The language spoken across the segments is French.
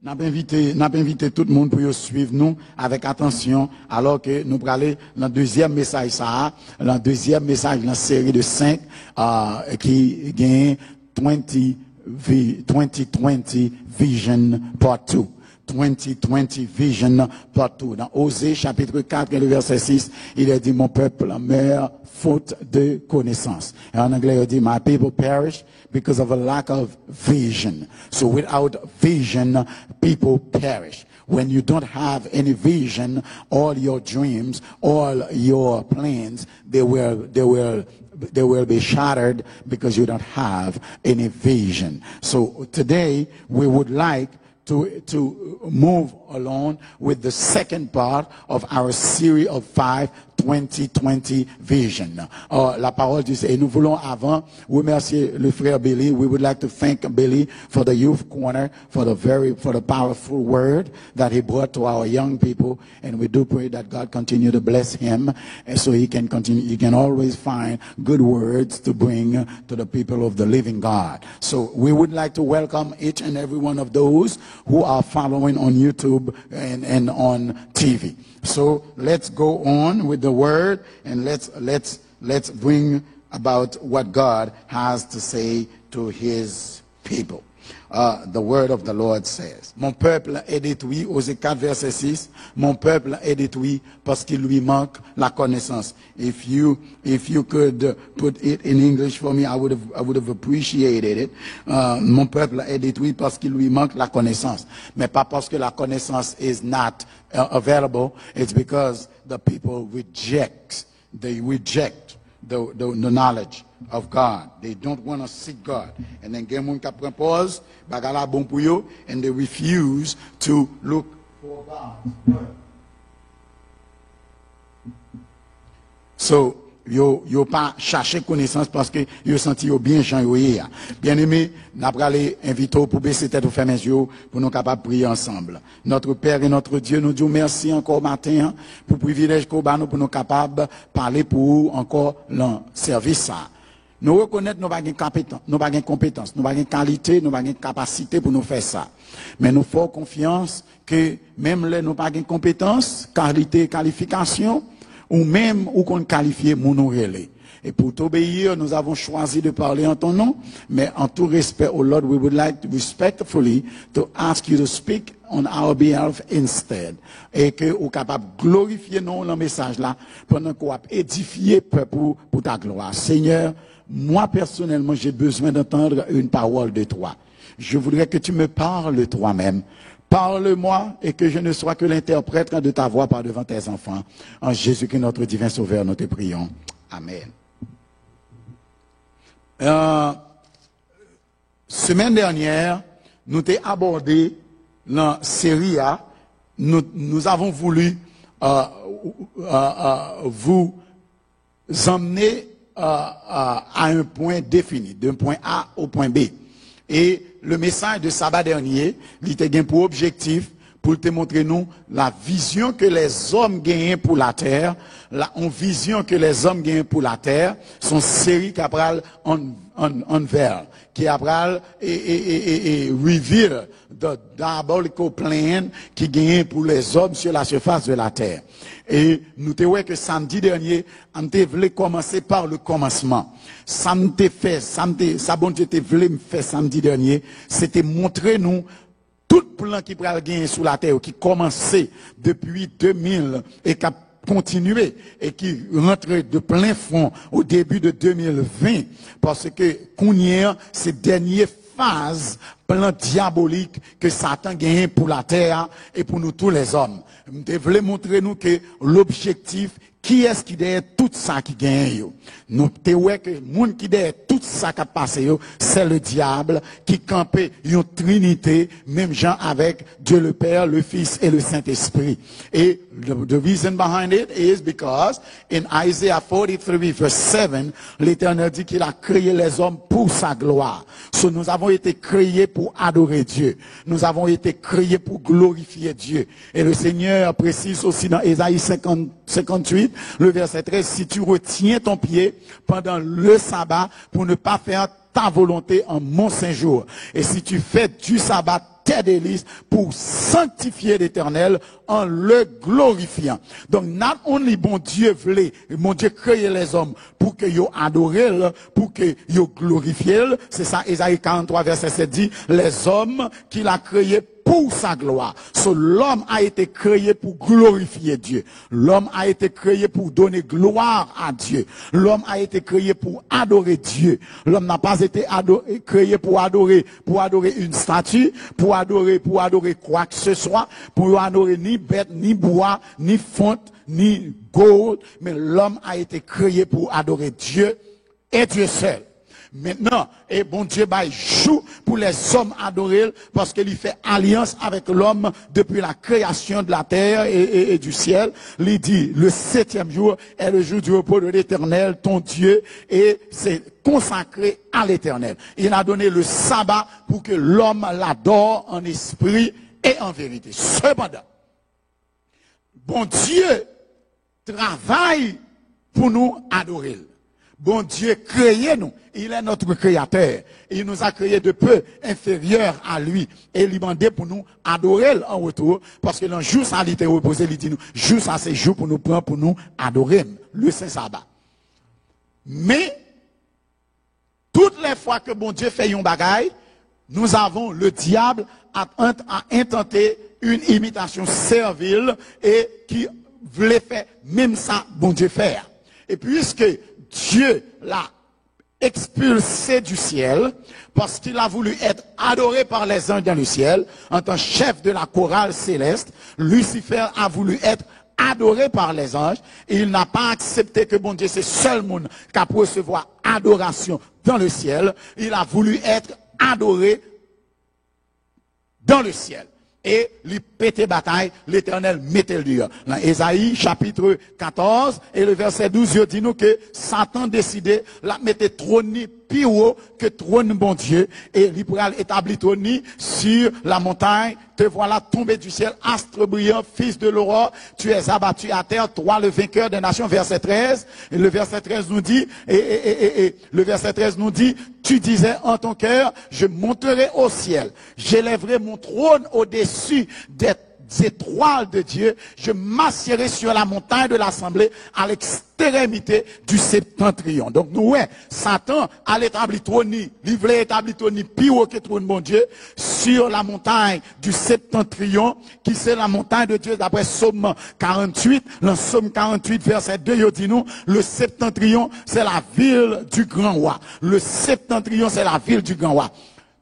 N'a pas invité tout le monde pour suivre nous avec attention, alors que nous parlons dans le deuxième message, dans le deuxième message, dans la série de 5, qui gagne 2020 Vision Part 2. 2020 Vision Part 2. Dans Osée, chapitre 4, le verset 6, il est dit, mon peuple meurt faute de connaissance. Et en anglais, il dit, my people perish because of a lack of vision. So without vision, people perish. When you don't have any vision, all your dreams, all your plans, they will be shattered because you don't have any vision. So today, we would like to move along with the second part of our series of 5 2020 Vision. La parole dit, et nous voulons avant remercier le frère Billy. We would like to thank Billy for the youth corner, for the powerful word that he brought to our young people. And we do pray that God continue to bless him, and so he can continue. He can always find good words to bring to the people of the living God. So we would like to welcome each and every one of those who are following on YouTube and on TV. So let's go on with the word, and let's bring about what God has to say to his people. The word of the Lord says, mon peuple est détruit, Osée 4 verset 6, mon peuple est détruit parce qu'il lui manque la connaissance. If you could put it in English for me, I would have appreciated it. Mon peuple est détruit parce qu'il lui manque la connaissance. Mais pas parce que la connaissance is not available, it's because the people reject the knowledge of God. They don't want to seek God. And then gen moun ka pren pause, bagala bon pou yo, and they refuse to look for God's word. So, yo pas chercher connaissance parce que yo senti yo bien jan yo yé. Bien aimé, n'a pralé invito pour baisser tête ou fermer les yeux pour nous capables prier ensemble. Notre Père et notre Dieu, nous disons merci encore matin pour le privilège qu'on a pour nous capables parler pour encore le service ça. Nous reconnaissons nos pas compétences, nous pas compétences, nous pas qualité, nous pas capacité pour nous faire ça. Mais nous faisons confiance que même les nous pas compétences, qualité, qualification, ou même ou qu'on qualifie mon relais. Et pour t'obéir, nous avons choisi de parler en ton nom, mais en tout respect, oh Lord, we would like to respectfully to ask you to speak on our behalf instead. Et que vous capable de glorifier nous le message là, pendant qu'on a édifié peuple pour ta gloire. Seigneur, moi personnellement, j'ai besoin d'entendre une parole de toi. Je voudrais que tu me parles toi-même. Parle-moi et que je ne sois que l'interprète de ta voix par devant tes enfants. En Jésus-Christ, notre divin sauveur, nous te prions. Amen. Semaine dernière, nous t'ai abordé dans la série A. Nous avons voulu vous emmener à un point défini, d'un point A au point B. Et le message de sabbat dernier, il était pour objectif, pour te montrer nous la vision que les hommes gagnent pour la terre, la vision que les hommes gagnent pour la terre, son série capral en vers, qui capral et reveal the diabolical plan qui gagne pour les hommes sur la surface de la terre. Et nous te voyons que samedi dernier, on te voulait commencer par le commencement. Ça bon Dieu te voulait me faire samedi dernier, c'était montrer nous tout plan qui pral gagner sous la terre, qui commençait depuis 2000 et qui a continué et qui rentre de plein fond au début de 2020, parce que Kounier, ces dernières phases, plan diabolique que Satan gagne pour la terre et pour nous tous les hommes. Je voulais montrer nous que l'objectif, qui est-ce qui derrière tout ça qui gagne? Nous te ouais que monde qui derrière tout ça qui a passé, c'est le diable qui campait une trinité, même gens avec Dieu le Père, le Fils et le Saint-Esprit. Et the reason behind it is because in Isaiah 43 verse 7, l'Éternel dit qu'il a créé les hommes pour sa gloire. So, nous avons été créés pour adorer Dieu. Nous avons été créés pour glorifier Dieu. Et le Seigneur précise aussi dans Ésaïe 58, le verset 13, si tu retiens ton pied pendant le sabbat pour ne pas faire ta volonté en mon saint jour, et si tu fais du sabbat terre d'Élise pour sanctifier l'Éternel en le glorifiant. Donc, not only bon Dieu voulait, mon Dieu créer les hommes pour que yo adorent, pour que yo glorifient. C'est ça, Ésaïe 43, verset 7 dit, les hommes qu'il a créés pour sa gloire. So, l'homme a été créé pour glorifier Dieu. L'homme a été créé pour donner gloire à Dieu. L'homme a été créé pour adorer Dieu. L'homme n'a pas été créé pour adorer une statue, pour adorer quoi que ce soit, pour adorer ni bête, ni bois, ni fonte, ni gold, mais l'homme a été créé pour adorer Dieu et Dieu seul. Maintenant, et bon Dieu joue pour les hommes adorer parce qu'il fait alliance avec l'homme depuis la création de la terre et du ciel. Il dit, le 7e jour est le jour du repos de l'Éternel, ton Dieu, et c'est consacré à l'Éternel. Il a donné le sabbat pour que l'homme l'adore en esprit et en vérité. Cependant, bon Dieu travaille pour nous adorer. Bon Dieu créé nous. Il est notre créateur. Il nous a créé de peu inférieur à lui. Et il demandait pour nous adorer en retour. Parce que dans jour ça, il était reposé, il dit nous, jour ça, c'est jour pour nous prendre, pour nous adorer. Le Saint Sabbat. Mais, toutes les fois que bon Dieu fait un bagaille, nous avons le diable à intenter une imitation servile et qui voulait faire même ça, bon Dieu faire. Et puisque Dieu l'a expulsé du ciel parce qu'il a voulu être adoré par les anges dans le ciel en tant que chef de la chorale céleste. Lucifer a voulu être adoré par les anges et il n'a pas accepté que bon Dieu c'est seul monde qui a pu recevoir adoration dans le ciel. Il a voulu être adoré dans le ciel. Et lui pété bataille, l'Éternel mettait le dur. Dans Ésaïe chapitre 14 et le verset 12, il dit nous que Satan décidé la mettre trône plus haut que trône bon Dieu et il pourrait établir trône sur la montagne. Te voilà tombé du ciel, astre brillant, fils de l'aurore, tu es abattu à terre, toi le vainqueur des nations, verset 13. Et le verset 13 nous dit, le verset 13 nous dit, tu disais en ton cœur, je monterai au ciel, j'élèverai mon trône au-dessus des étoiles de Dieu, je m'assierai sur la montagne de l'assemblée à l'extrémité du septentrion. Donc nous, ouais, Satan a établi trône, il voulait établir trône plus haut que trône bon Dieu, sur la montagne du septentrion, qui c'est la montagne de Dieu d'après Psaume 48. Dans Psaume 48, verset 2, il dit nous, le septentrion, c'est la ville du grand roi. Le septentrion, c'est la ville du grand roi.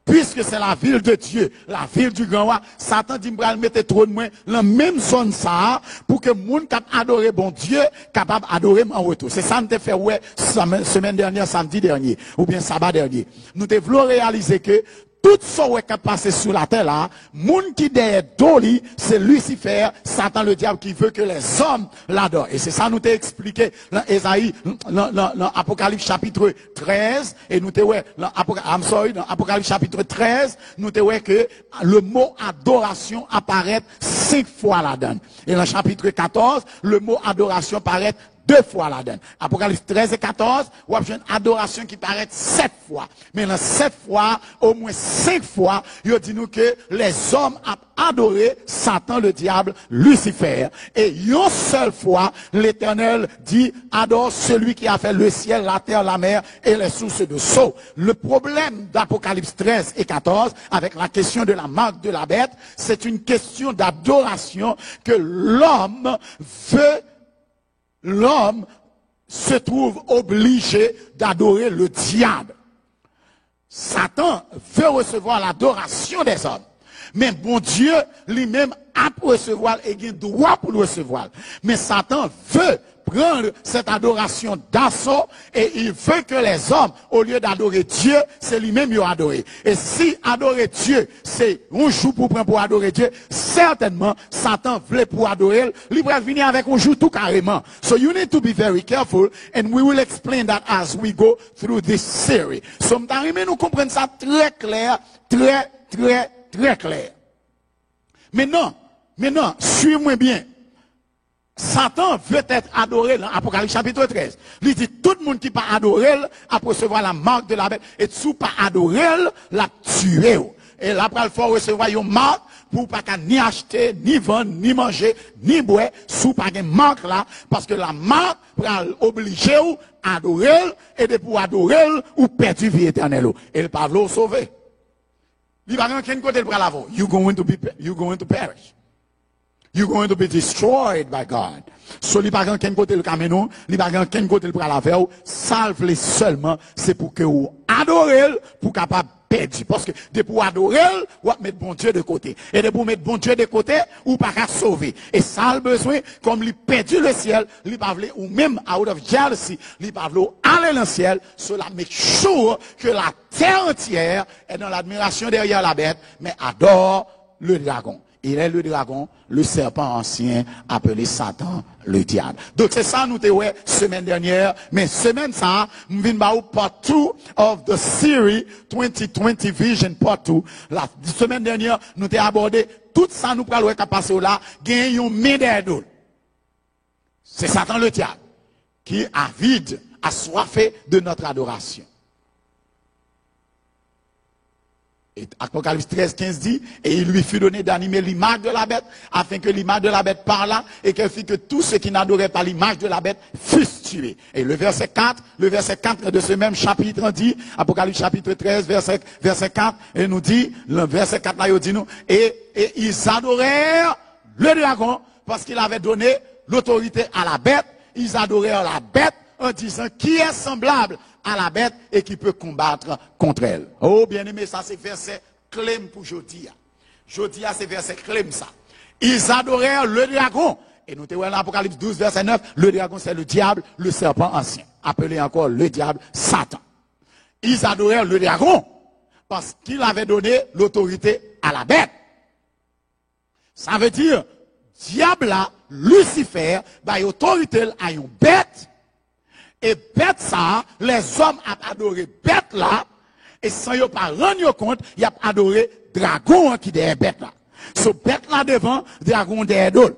Puisque c'est la ville de Dieu, la ville du grand roi, Satan dit, m'bral mette trop de moins, dans la même zone ça, pour que moun cap adorer bon Dieu, capable adorer en retour. C'est ça nous t'ai fait, ouais, semaine dernière, samedi dernier, ou bien sabbat dernier. Nous t'ai voulu réaliser que, tout ce qui est passé sur la terre là, moun qui derrière Doli, c'est Lucifer, Satan le diable qui veut que les hommes l'adorent. Et c'est ça nous t'ai expliqué dans Ésaïe, dans Apocalypse chapitre 13, et nous t'ai ouais, dans Apocalypse chapitre 13, nous t'ai ouais que le mot adoration apparaît 5 fois là-dedans. Et dans chapitre 14, le mot adoration apparaît 2 fois là-dedans. Apocalypse 13 et 14, ou avez une adoration qui paraît 7 fois. Mais dans 7 fois, au moins 5 fois, il dit nous que les hommes ont adoré Satan, le diable, Lucifer. Et une seule fois, l'Éternel dit, adore celui qui a fait le ciel, la terre, la mer et les sources de seau. Le problème d'Apocalypse 13 et 14, avec la question de la marque de la bête, c'est une question d'adoration que l'homme se trouve obligé d'adorer le diable. Satan veut recevoir l'adoration des hommes. Mais bon Dieu lui-même a pour recevoir et il a droit pour le recevoir. Mais Satan veut prendre cette adoration d'assaut et il veut que les hommes, au lieu d'adorer Dieu, c'est lui-même qui a adoré. Et si adorer Dieu, c'est un jour pour adorer Dieu, certainement, Satan voulait pour adorer, il va venir avec un jour tout carrément. So you need to be very careful and we will explain that as we go through this series. So nous comprenons ça très clair, très clair. Maintenant, suis-moi bien. Satan veut être adoré dans Apocalypse chapitre 13. Il dit tout le monde qui pas adoré a recevoir la marque de la bête et tout pas adoré la tuer. Et là, après, il faut recevoir une marque pour pas ni acheter, ni vendre, ni manger, ni boire, sous pas une marque là, parce que la marque va obliger ou adorer, et de pour adorer, ou perdre vie éternelle. Et le pas vous sauver. Il va rien qu'un côté pour l'avant. You're going to perish. You're going to be destroyed by God. So, il va rien qu'un côté le camion, il va rien qu'un côté pour la faire, salve-les seulement, c'est pour que vous adorez, pour capable perdu. Parce que de pour adorer, ou mettre bon Dieu de côté. Et de pour mettre bon Dieu de côté, ou pas qu'à sauver. Et ça a le besoin, comme il perdu le ciel, il pas voulu, ou même out of jealousy, il pas voulu aller dans le ciel, cela make sure que la terre entière est dans l'admiration derrière la bête, mais adore le dragon. Il est le dragon, le serpent ancien, appelé Satan, le diable. Donc c'est ça, nous t'avons semaine dernière, mais semaine ça, nous venons part 2 of the series 2020 Vision part 2. La semaine dernière, nous t'avons abordé tout ça, nous prenons le passer là, gagnons une médaille d'eau. C'est Satan le diable, qui est avide, assoiffé de notre adoration. Et Apocalypse 13, 15 dit, et il lui fut donné d'animer l'image de la bête, afin que l'image de la bête parla, et qu'elle fit que tous ceux qui n'adoraient pas l'image de la bête fussent tués. Et le verset 4 de ce même chapitre dit, Apocalypse chapitre 13, verset 4, et nous dit, le verset 4 là, il dit nous, et ils adorèrent le dragon, parce qu'il avait donné l'autorité à la bête, ils adorèrent la bête, en disant, qui est semblable à la bête et qui peut combattre contre elle. Oh, bien aimé, ça c'est verset clé pour Jodia. Jodia, c'est verset clé ça. Ils adorèrent le dragon. Et nous avons l'Apocalypse 12, verset 9. Le dragon, c'est le diable, le serpent ancien. Appelé encore le diable, Satan. Ils adorèrent le dragon parce qu'il avait donné l'autorité à la bête. Ça veut dire, diable là, Lucifer, bah, autorité à une bête. Et bête ça, les hommes ont adoré bête là, et sans yon pas rendre compte, ils ont adoré dragon qui derrière bête là. So bête là devant, dragon derrière d'autres.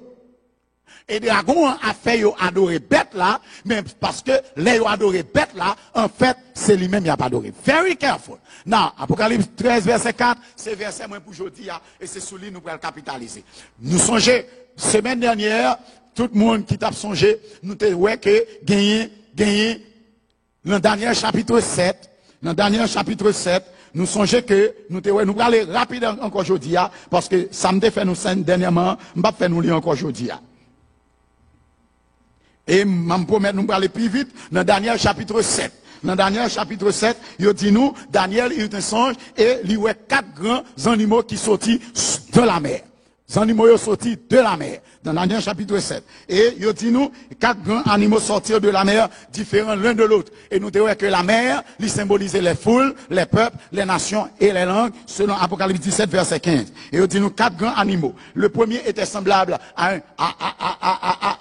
Et dragon a fait yon adorer bête là, mais parce que les yon adoré bête là, en fait, c'est lui-même qui a pas adoré. Very careful. Now, Apocalypse 13, verset 4, c'est verset moins pour aujourd'hui, et c'est sous lui nous pouvons le capitaliser. Nous songez, semaine dernière, tout le monde qui t'a songé, nous te ouais que gagner, dans le dernier chapitre 7, nous songeons que nous allons aller rapide encore aujourd'hui, parce que ça me fait nous scène dernièrement, je vais faire nous lire encore aujourd'hui. Et je me promets nous aller plus vite dans le dernier chapitre 7. Dans le dernier chapitre 7, il dit nous, Daniel, il te songe, et il y a 4 grands animaux qui sortis de la mer. Les animaux sortis de la mer. Dans l'Ancien chapitre 7. Et il dit nous, 4 grands animaux sortirent de la mer, différents l'un de l'autre. Et nous disons que la mer, il symbolisait les foules, les peuples, les nations et les langues, selon Apocalypse 17, verset 15. Et il dit nous, 4 grands animaux. Le premier était semblable à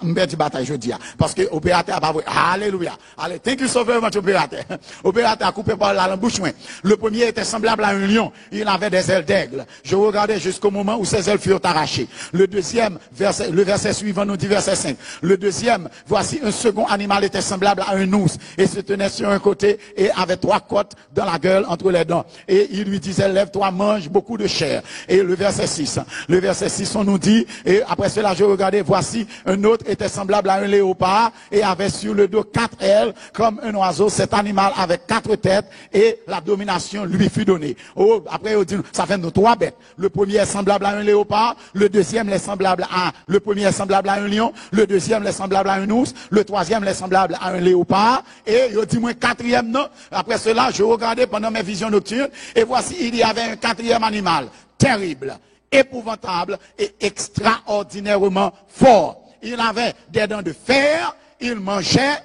un bête de bataille, je dis. Parce que l'opérateur a pas vu. Alléluia. Allez, thank you so very much, opérateur. Opérateur a coupé par la bouche. Le premier était semblable à un lion. Il avait des ailes d'aigle. Je regardais jusqu'au moment où ses ailes furent arrachées. Le deuxième verset, le verset suivant nous dit verset 5. Le deuxième, voici un second animal était semblable à un ours et se tenait sur un côté et avait 3 côtes dans la gueule entre les dents. Et il lui disait, lève-toi, mange beaucoup de chair. Et le verset 6, on nous dit, et après cela je regardais, voici un autre était semblable à un léopard et avait sur le dos 4 ailes comme un oiseau. Cet animal avait 4 têtes et la domination lui fut donnée. Oh, après on dit, ça fait nos 3 bêtes. Le premier est semblable à un léopard, le deuxième est semblable à le premier est semblable à un lion, le deuxième est semblable à un ours, le troisième est semblable à un léopard, et il dit moi 4e non. Après cela, je regardais pendant mes visions nocturnes, et voici, il y avait un 4e animal, terrible, épouvantable et extraordinairement fort. Il avait des dents de fer, il mangeait,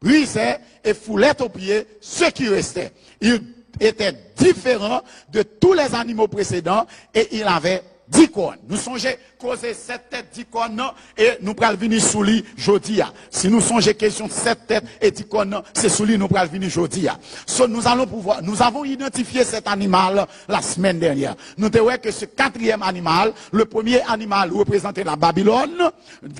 brisait et foulait aux pieds ce qui restait. Il était différent de tous les animaux précédents, et il avait d'icônes. Nous songeons causer 7 têtes d'icônes et nous pral venir sous lui jodi. Si nous songeons question de 7 têtes et d'icônes, c'est sous lui nous pral venir jodi. So, nous avons identifié cet animal la semaine dernière. Nous avons que ce quatrième animal, le premier animal représentait la Babylone,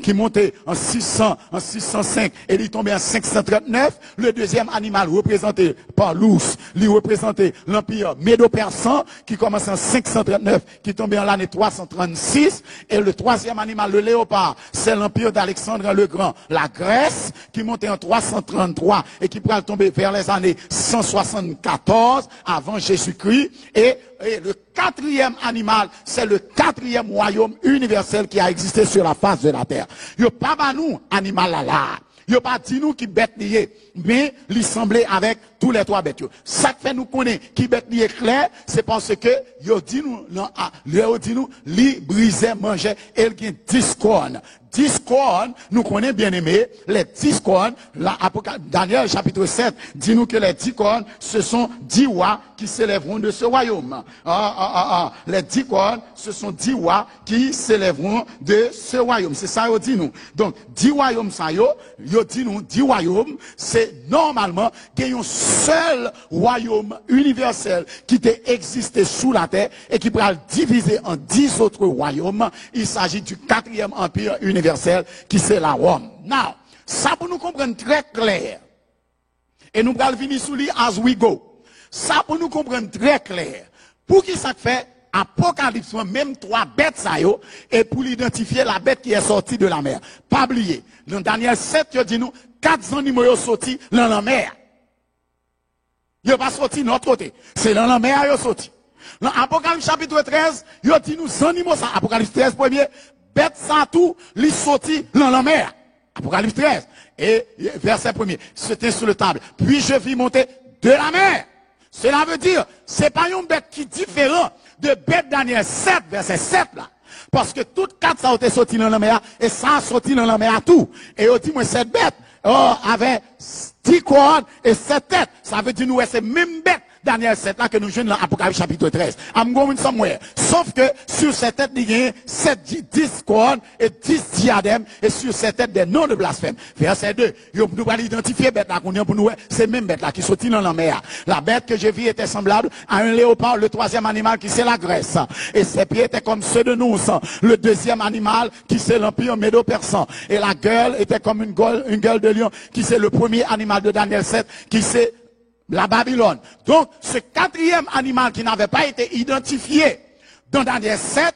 qui montait en 605 et il tombait en 539. Le deuxième animal représenté par l'ours, il représentait l'empire médo-persan, qui commence en 539, qui tombait en l'année 336. Et le troisième animal, le léopard, c'est l'empire d'Alexandre le Grand, la Grèce, qui montait en 333 et qui pourrait tomber vers les années 174 avant Jésus-Christ. Et le quatrième animal, c'est le quatrième royaume universel qui a existé sur la face de la terre. Yo pas ba nous animal là. Yo pas dit nous qui bête lié, mais il semblait avec tous les trois bêtes. Ça fait nous connaître qui bête lié clair, c'est parce que yo dit nous li brisait manger et il gagne 10 cornes. 10 cornes, nous connaissons bien aimé, les 10 cornes, Daniel chapitre 7 dit nous que les 10 cornes, ce sont 10 rois qui s'élèveront de ce royaume. Les 10 cornes, ce sont 10 rois qui s'élèveront de ce royaume. C'est ça, yo dit nous. Donc, 10 royaumes, ça yo dit nous, 10 royaumes, c'est normalement qu'il y a un seul royaume universel qui existé sous la terre et qui pourra le diviser en 10 autres royaumes. Il s'agit du quatrième empire universel qui c'est la Rome. Now, ça pour nous comprendre très clair. Et nous allons venir sous lui as we go. Ça pour nous comprendre très clair. Pour qui ça fait Apocalypse, même 3 bêtes ça yo, et pour l'identifier la bête qui est sortie de la mer. Pas oublier. Dans Daniel 7, il dit nous 4 animaux sont sortis dans la mer. Ils sont pas sortis de notre côté. C'est dans la mer ils sont sortis. Dans Apocalypse chapitre 13, il dit nous animaux ça. Apocalypse 13 premier. Bête sans tout, li sorti dans la mer. Apocalypse 13. Et verset 1er. C'était sur le table. Puis je vis monter de la mer. Cela veut dire, c'est pas une bête qui est différente de bête Daniel 7, verset 7 là. Parce que toutes 4 ça a été sorti dans la mer et ça a sorti dans la mer à tout. Et on dit, moi, cette bête, avait 10 cornes et 7 têtes. Ça veut dire, nous, c'est même bête. Daniel 7 là que nous jouons dans l'Apocalypse chapitre 13. I'm going somewhere. Sauf que sur cette tête, il y a 10 cornes et 10 diadèmes et sur cette tête des noms de blasphème. Verset 2. Nous allons identifier bête là qu'on a pour nous. C'est même bête là qui sortit dans la mer. La bête que j'ai vue était semblable à un léopard, le troisième animal qui c'est la Grèce. Et ses pieds étaient comme ceux de nous. Le deuxième animal qui c'est l'empire médo-persan. Et la gueule était comme une gueule de lion qui c'est le premier animal de Daniel 7 qui c'est la Babylone. Donc, ce quatrième animal qui n'avait pas été identifié dans Daniel 7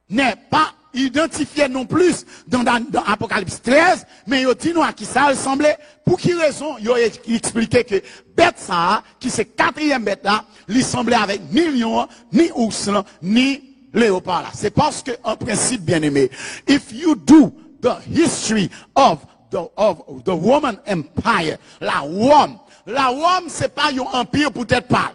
n'est pas identifié non plus dans Apocalypse 13, mais il dit nous à qui ça ressemblait. Pour qui raison, il a expliqué que bête ça, qui c'est quatrième bête là, il semblait avec ni lion, ni ours, ni léopard là. C'est parce que, en principe, bien aimé, if you do the history of the Roman Empire, la Rome, c'est pas un empire peut-être pas.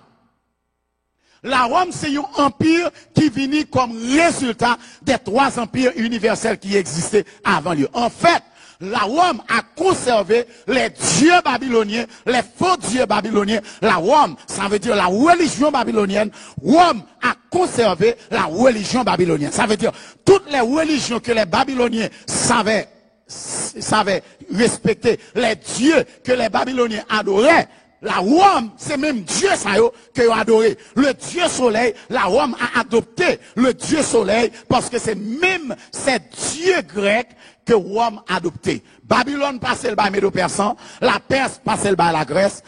La Rome, c'est un empire qui vient comme résultat des 3 empires universels qui existaient avant lui. En fait, la Rome a conservé les dieux babyloniens, les faux dieux babyloniens. La Rome, ça veut dire la religion babylonienne. Rome a conservé la religion babylonienne. Ça veut dire toutes les religions que les Babyloniens savaient respecter, les dieux que les Babyloniens adoraient. La Rome, c'est même Dieu ça que ont adoré. Le Dieu soleil, la Rome a adopté le Dieu soleil parce que c'est même ces dieux grecs que Rome a adopté. Babylone passait par Médo-Persan, la Perse passait par la Grèce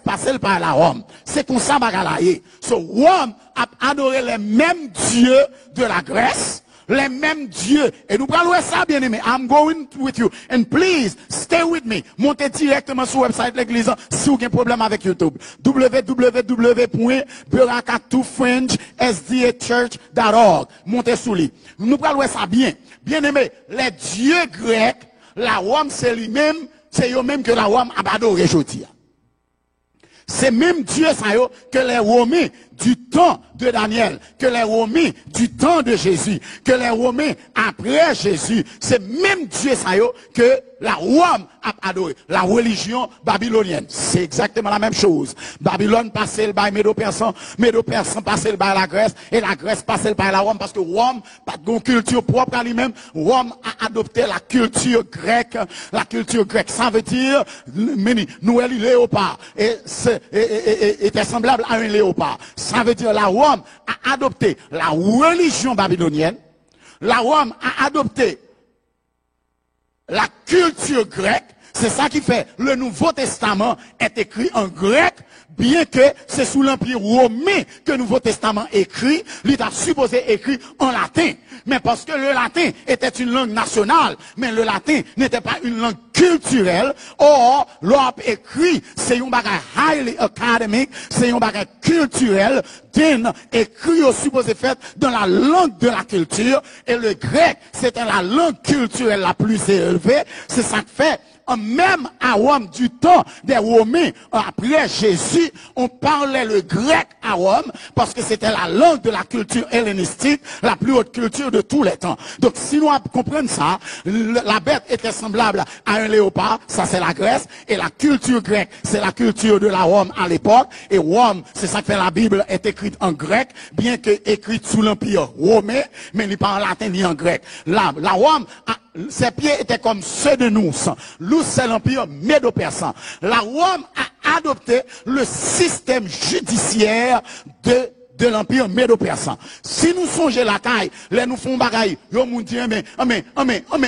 passait par la Rome. C'est comme ça bagalaye. So Rome a adoré les mêmes dieux de la Grèce, les mêmes dieux. Et nous parlons ça, bien aimé. I'm going with you. And please, stay with me. Montez directement sur le website de l'église si vous avez un problème avec YouTube. www.berakatufringessdachurch.org. Montez sous lui. Nous parlons ça bien. Bien aimé, les dieux grecs, la Rome, c'est lui-même, c'est eux-mêmes que la Rome a adoré aujourd'hui. C'est même Dieu ça que les Romains du temps de Daniel, que les Romains du temps de Jésus, que les Romains après Jésus, c'est même Dieu ça que la Rome a adoré, la religion babylonienne. C'est exactement la même chose. Babylone passait le bail Médo-Persan, Médo-Persan passait le bail la Grèce, et la Grèce passait le bail la Rome, parce que Rome, pas de culture propre à lui-même, Rome a adopté la culture grecque. La culture grecque, ça veut dire, nous, léopard, et était semblable à un léopard. Ça veut dire la Rome a adopté la religion babylonienne, la Rome a adopté la culture grecque. C'est ça qui fait le Nouveau Testament est écrit en grec, bien que c'est sous l'Empire romain que le Nouveau Testament est écrit, il est supposé écrit en latin. Mais parce que le latin était une langue nationale, mais le latin n'était pas une langue culturelle, or, l'on écrit, c'est un bagage highly academic, c'est un bagage culturel, d'un écrit au supposé fait dans la langue de la culture, et le grec, c'était la langue culturelle la plus élevée, c'est ça que fait. Même à Rome, du temps des Romains, après Jésus, on parlait le grec à Rome parce que c'était la langue de la culture hellénistique, la plus haute culture de tous les temps. Donc, si nous comprenons ça, la bête était semblable à un léopard, ça c'est la Grèce, et la culture grecque, c'est la culture de la Rome à l'époque, et Rome, c'est ça que fait la Bible, est écrite en grec, bien que écrite sous l'Empire romain, mais ni pas en latin ni en grec. La Rome ses pieds étaient comme ceux de nous. Nous, c'est l'empire médo-persan. La Rome a adopté le système judiciaire de l'empire médo-persan. Si nous songeons la taille, là nous font bagaille, yo moun dit mais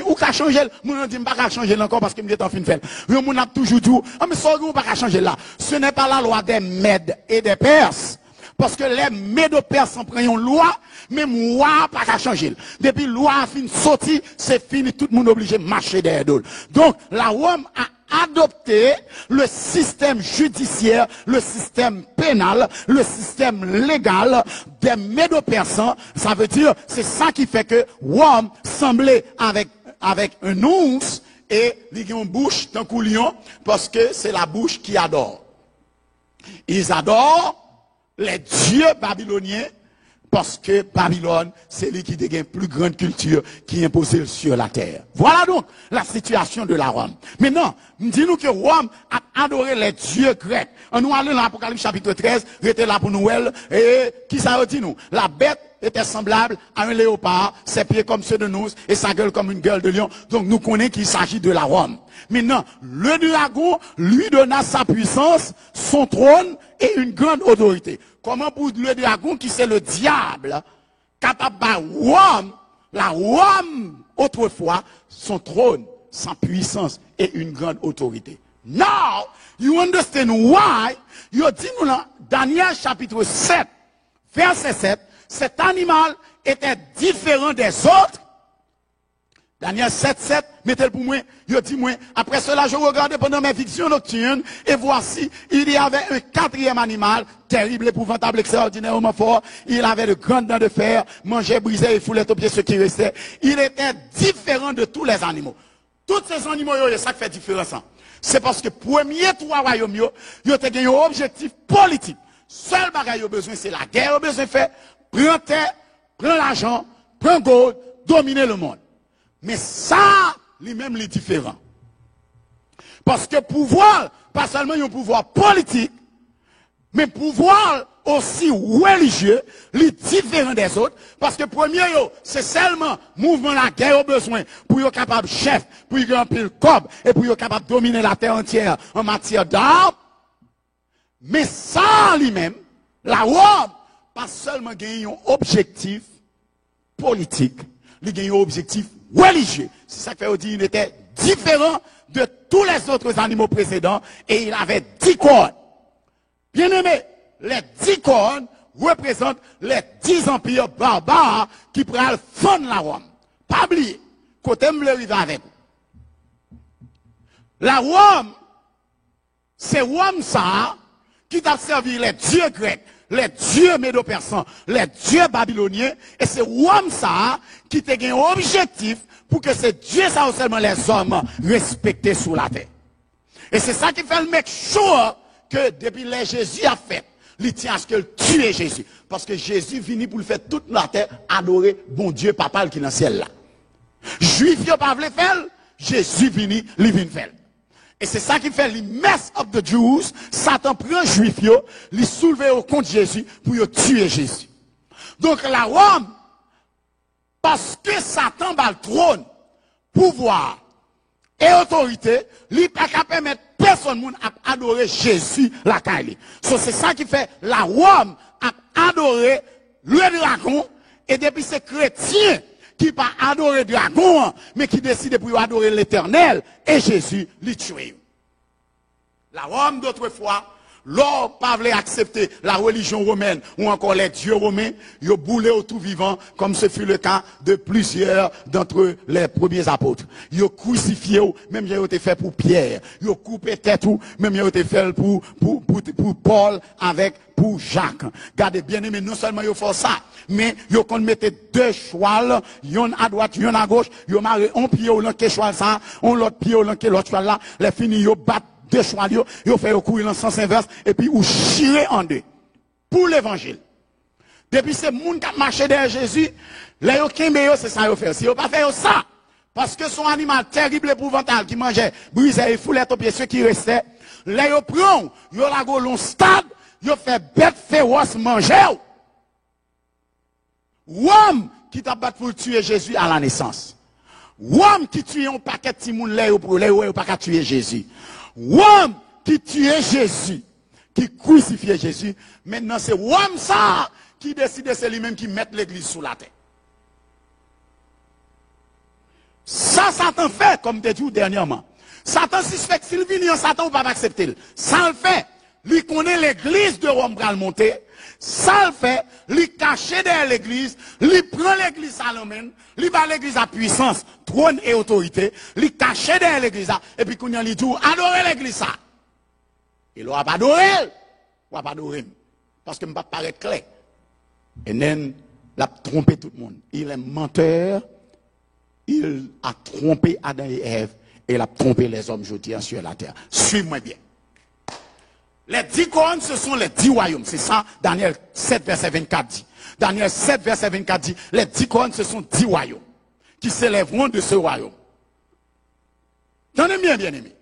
ou ka changer, moun dit pas changer encore parce que m'est en fin fait. Yo moun a toujours dit mais ça ou pas changer là. Ce n'est pas la loi des Mèdes et des Perses. Parce que les Médo-Perses prennent une loi, mais moi pas qu'à changer. Depuis loi a fini sorti, c'est fini, tout le monde obligé de marcher derrière d'eux. Donc la Rome a adopté le système judiciaire, le système pénal, le système légal des Médo-Persans. Ça veut dire, c'est ça qui fait que Rome semblait avec un ours et il a une bouche d'un coulion parce que c'est la bouche qui adore. Ils adorent les dieux babyloniens, parce que Babylone, c'est lui qui dégaine plus grande culture qui imposée sur la terre. Voilà donc la situation de la Rome. Maintenant, dis-nous que Rome a adoré les dieux grecs. On nous allons dans l'Apocalypse chapitre 13, était là pour Noël, et qui ça dit nous? La bête était semblable à un léopard, ses pieds comme ceux de nous, et sa gueule comme une gueule de lion. Donc nous connaissons qu'il s'agit de la Rome. Maintenant, le dragon lui donna sa puissance, son trône et une grande autorité. Comment pour le dragon qui c'est le diable, capable de Rome, la Rome autrefois, son trône, sa puissance et une grande autorité. Now, you understand why, you dit nous dans Daniel chapitre 7, verset 7, cet animal était différent des autres. Daniel 7, mettez-le pour moi, il dit moi, après cela je regardais pendant mes fictions nocturnes, et voici, il y avait un quatrième animal, terrible, épouvantable, extraordinairement fort, il avait de grandes dents de fer, mangeait, brisait et foulait aux pieds ce qui restait. Il était différent de tous les animaux. Tous ces animaux, c'est ça qui fait différence. C'est parce que premier trois royaumes, ils ont gagné un objectif politique. Seul bagage qu'ils ont besoin, c'est la guerre, ils ont besoin de faire, prendre terre, prendre l'argent, prendre gold, dominer le monde. Mais ça, lui-même, il est différent. Parce que pouvoir, pas seulement un pouvoir politique, mais pouvoir aussi religieux, il est différent des autres. Parce que premier, c'est seulement mouvement la guerre au besoin pour être capable de chef, pour être remplir le cob, et pour être capable de dominer la terre entière en matière d'armes. Mais ça, lui-même, la Rome, pas seulement gagner un objectif politique, il gagne un objectif religieux. C'est ça que fait dire qu'il était différent de tous les autres animaux précédents et il avait 10 cornes. Bien aimé, les 10 cornes représentent les 10 empires barbares qui pourraient fondre la Rome. Pas oublier, côté me le avec vous. La Rome, c'est Rome ça qui t'a servi les dieux grecs, les dieux médo-persans, les dieux babyloniens, et c'est Rome ça qui t'a gagné un objectif pour que ces dieux ça seulement les hommes respectés sous la terre. Et c'est ça qui fait le mec sure que depuis les Jésus a fait, il tient à ce qu'elle tue Jésus. Parce que Jésus vient pour le faire toute la terre adorer bon Dieu papa qui est dans le ciel là. Juif yo pas vle faire, Jésus vient, il vient faire. Et c'est ça qui fait les mess of the Jews. Satan prend juif yo, les soulever au contre Jésus pour yo tuer Jésus. Donc la Rome, parce que Satan a le trône, pouvoir et autorité, il pas qu'à permettre personne à adorer Jésus la caille. So, c'est ça qui fait la Rome à adorer le dragon, et depuis ces chrétiens qui pas adorer le dragon, mais qui décident pour adorer l'Éternel, et Jésus les tue. La Rome d'autrefois, l'homme pas voulait accepter la religion romaine ou encore les dieux romains, ils boulé au tout vivant, comme ce fut le cas de plusieurs d'entre les premiers apôtres. Ils ont crucifié, même ils ont été fait pour Pierre. Ils ont coupé tête, même ils ont été fait pour Paul pour Jacques. Gardez bien aimé, non seulement ils ont fait ça, mais ils ont mettait deux chouals, yon à droite, yon à gauche, ils ont marré un pied au l'autre choual ça, un l'autre pied au l'autre choual là, les finis ils ont battu deux choix, ils ont fait courir dans le sens inverse, et puis ils chiré en deux. Pour l'évangile. Depuis ce monde qui a marché derrière Jésus, les c'est ça qu'ils ont fait. Si ils n'ont pas fait ça, parce que son animal terrible et épouvantable qui mangeait, brisait et foulait au pied ceux qui restaient, les ils prennent, ils ont la long stade, ils ont fait bête féroce manger. Homme qui t'a battu pour tuer Jésus à la naissance. Homme qui tue un paquet de timoun, les ils pas qu'à tuer Jésus. Homme qui tuait Jésus, qui crucifiait Jésus, maintenant c'est homme ça qui décide, c'est lui-même qui met l'église sous la terre. Ça, Satan fait, comme tu dit dernièrement. Satan suspecte, s'il vient en Satan, on ne va pas accepter. Ça le fait. Lui connaît l'église de Rome pour le monter. Ça le fait. Lui cache derrière l'église. Lui prend l'église à l'homme. Lui bat l'église à puissance, trône et autorité. Lui cache derrière l'église. Et puis, quand il dit, adorez l'église ça. Il ne va pas adorer. Il va pas adorer. Parce que ne va pas paraître clair. Et il a trompé tout le monde. Il est menteur. Il a trompé Adam et Ève. Et il a trompé les hommes aujourd'hui sur la terre. Suis-moi bien. Les 10 couronnes, ce sont les 10 royaumes. C'est ça, Daniel 7, verset 24 dit. Daniel 7, verset 24 dit, les 10 couronnes, ce sont 10 royaumes qui s'élèveront de ce royaume. Tenez bien, bien aimé.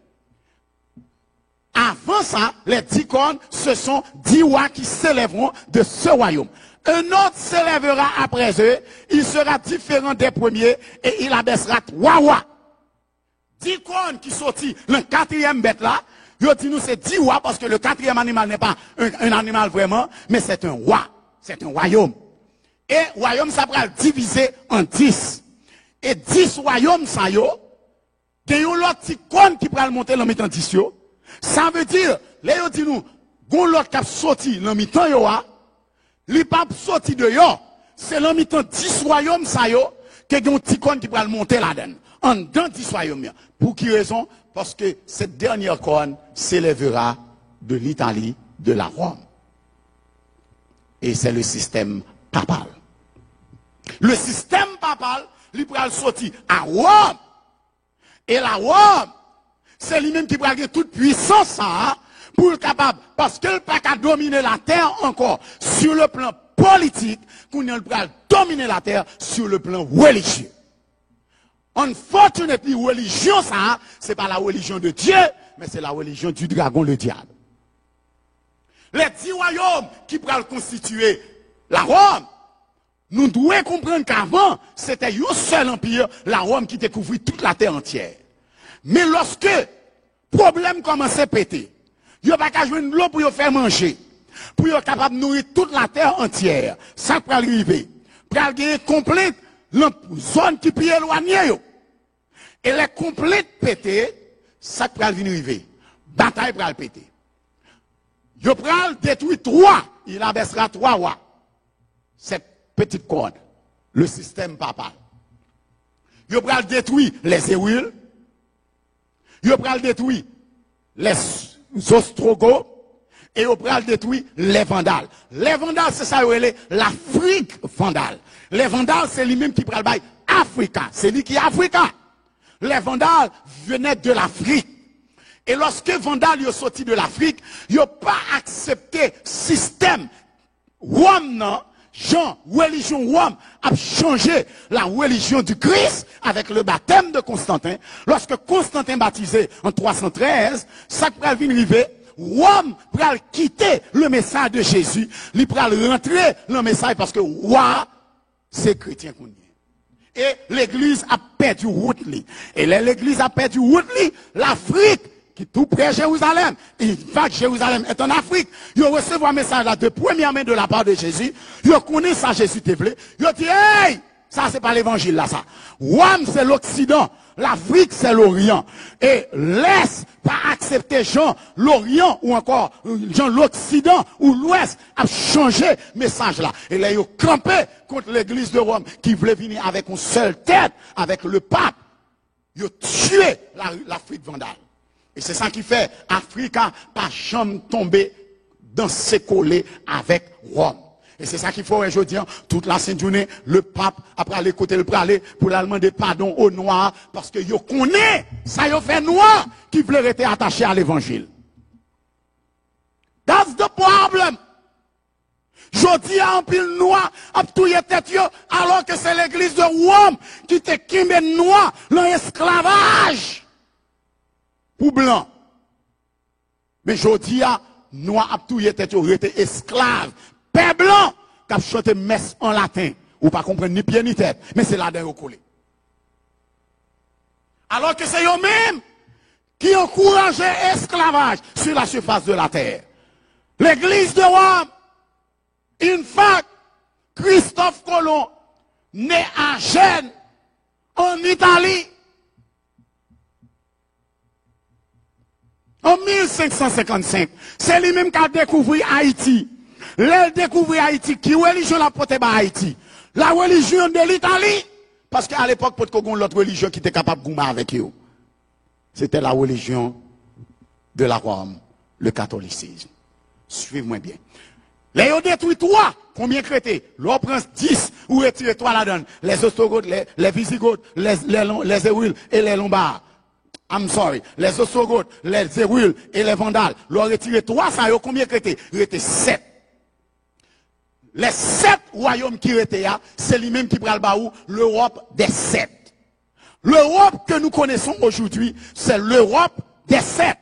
Avant ça, les 10 couronnes, ce sont 10 rois qui s'élèveront de ce royaume. Un autre s'élèvera après eux, il sera différent des premiers et il abaissera 3 rois. 10 couronnes qui sortit le 4e bête là, yo dit nous c'est 10 rois parce que le 4e animal n'est pas un animal vraiment, mais c'est un roi, c'est un royaume. Et royaume ça va diviser en 10. Et 10 royaumes ça yo, il y a un autre icône qui va monter dans mi-temps 10 yo. Ça veut dire, les yo dit nous, gon l'autre qui a sorti dans mi-temps yo a, li pas sorti de yo, c'est dans mi-temps 10 royaumes ça yo, que y a un icône qui va monter là-dedans. En dans 10 royaumes. Pour qui raison? Parce que cette dernière couronne s'élèvera de l'Italie, de la Rome. Et c'est le système papal. Le système papal, il va sortir à Rome. Et la Rome, c'est lui-même qui va gagner toute puissance hein, pour être capable, parce qu'il ne peut pas dominer la terre encore sur le plan politique, qu'on ne peut dominer la terre sur le plan religieux. Unfortunately, religion, ça, c'est pas la religion de Dieu, mais c'est la religion du dragon, le diable. Les 10 royaumes qui pourraient constituer la Rome, nous devons comprendre qu'avant, c'était un seul empire, la Rome qui découvrit toute la terre entière. Mais lorsque le problème commençait à péter, il n'y a pas qu'à jouer de l'eau pour faire manger, pour être capable de nourrir toute la terre entière, ça peut arriver. Pour gagner complète la zone qui peut éloigner. Et les complètes pétées, ça peut arriver. Bataille pour péter. Il peut détruire 3, il abaissera 3 rois. Cette petite corde, le système papal. Il peut détruire les Érules. Il peut détruire les Ostrogoths. Et il peut détruire les Vandales. Les Vandales, c'est ça, l'Afrique vandale. Les Vandales, c'est lui-même qui prend le bail Africa. C'est lui qui est Africain. Les Vandales venaient de l'Afrique. Et lorsque Vandal est sorti de l'Afrique, il n'a pas accepté système Rome, non? Jean, religion Rome a changé la religion du Christ avec le baptême de Constantin. Lorsque Constantin baptisé en 313, ça va venir arriver. Rome va quitter le message de Jésus, il va rentrer dans le message parce que roi, c'est chrétien qu'on est. Et l'église a perdu route. Et l'église a perdu route, l'Afrique, qui est tout près de Jérusalem, il va que Jérusalem est en Afrique, il reçoit un message là de première main de la part de Jésus, il connaît ça, Jésus te voulait, il dit, hey, ça c'est pas l'évangile là, ça. Rome c'est l'Occident, l'Afrique c'est l'Orient. Et laisse pas accepter Jean, l'Orient ou encore Jean l'Occident ou l'Ouest a changé message là. Et là, ils ont campé contre l'église de Rome qui voulait venir avec une seule tête, avec le pape. Ils ont tué l'Afrique vandale. Et c'est ça qui fait Afrique n'a pas jamais tombé dans ses collés avec Rome. Et c'est ça qu'il faut aujourd'hui, toute la sainte journée, le pape, après aller côté le praler, pour aller demander pardon aux Noirs, parce que yo connaît, ça yo fait Noir, qui voulait être attaché à l'évangile. That's the problem. Jodi a un pile Noir, a touye tête yo, alors que c'est l'église de Rome, qui te kimbe Noir, l'esclavage. Pour blanc. Mais jodi a, Noir a touye tête yo, était esclave. Père blanc, qui a chanté messe en latin, ou pas comprendre ni pied ni tête, mais c'est là-dedans collé. Alors que c'est eux-mêmes qui encourageaient l'esclavage sur la surface de la terre. L'église de Rome, in fact, Christophe Colomb, né à Gênes, en Italie, en 1555, c'est lui-même qui a découvert Haïti. L'elle découvrir Haïti, qui religion la porte à Haïti? La religion de l'Italie. Parce qu'à l'époque, peut-être qu'on a l'autre religion qui était capable de goumer avec eux. C'était la religion de la Rome, le catholicisme. Suivez-moi bien. Les ont détruit trois. Combien crétés? L'on prend 10 ou retirez trois là-dedans. Les Ostrogoths, les Visigoths, les Érules et les Lombards. I'm sorry. Les Ostrogoths, les Érules et les Vandales. L'on retiré trois, ça y a combien crétés? Il était 7. Les 7 royaumes qui étaient là, c'est lui-même qui prend le baou, l'Europe des 7. L'Europe que nous connaissons aujourd'hui, c'est l'Europe des 7.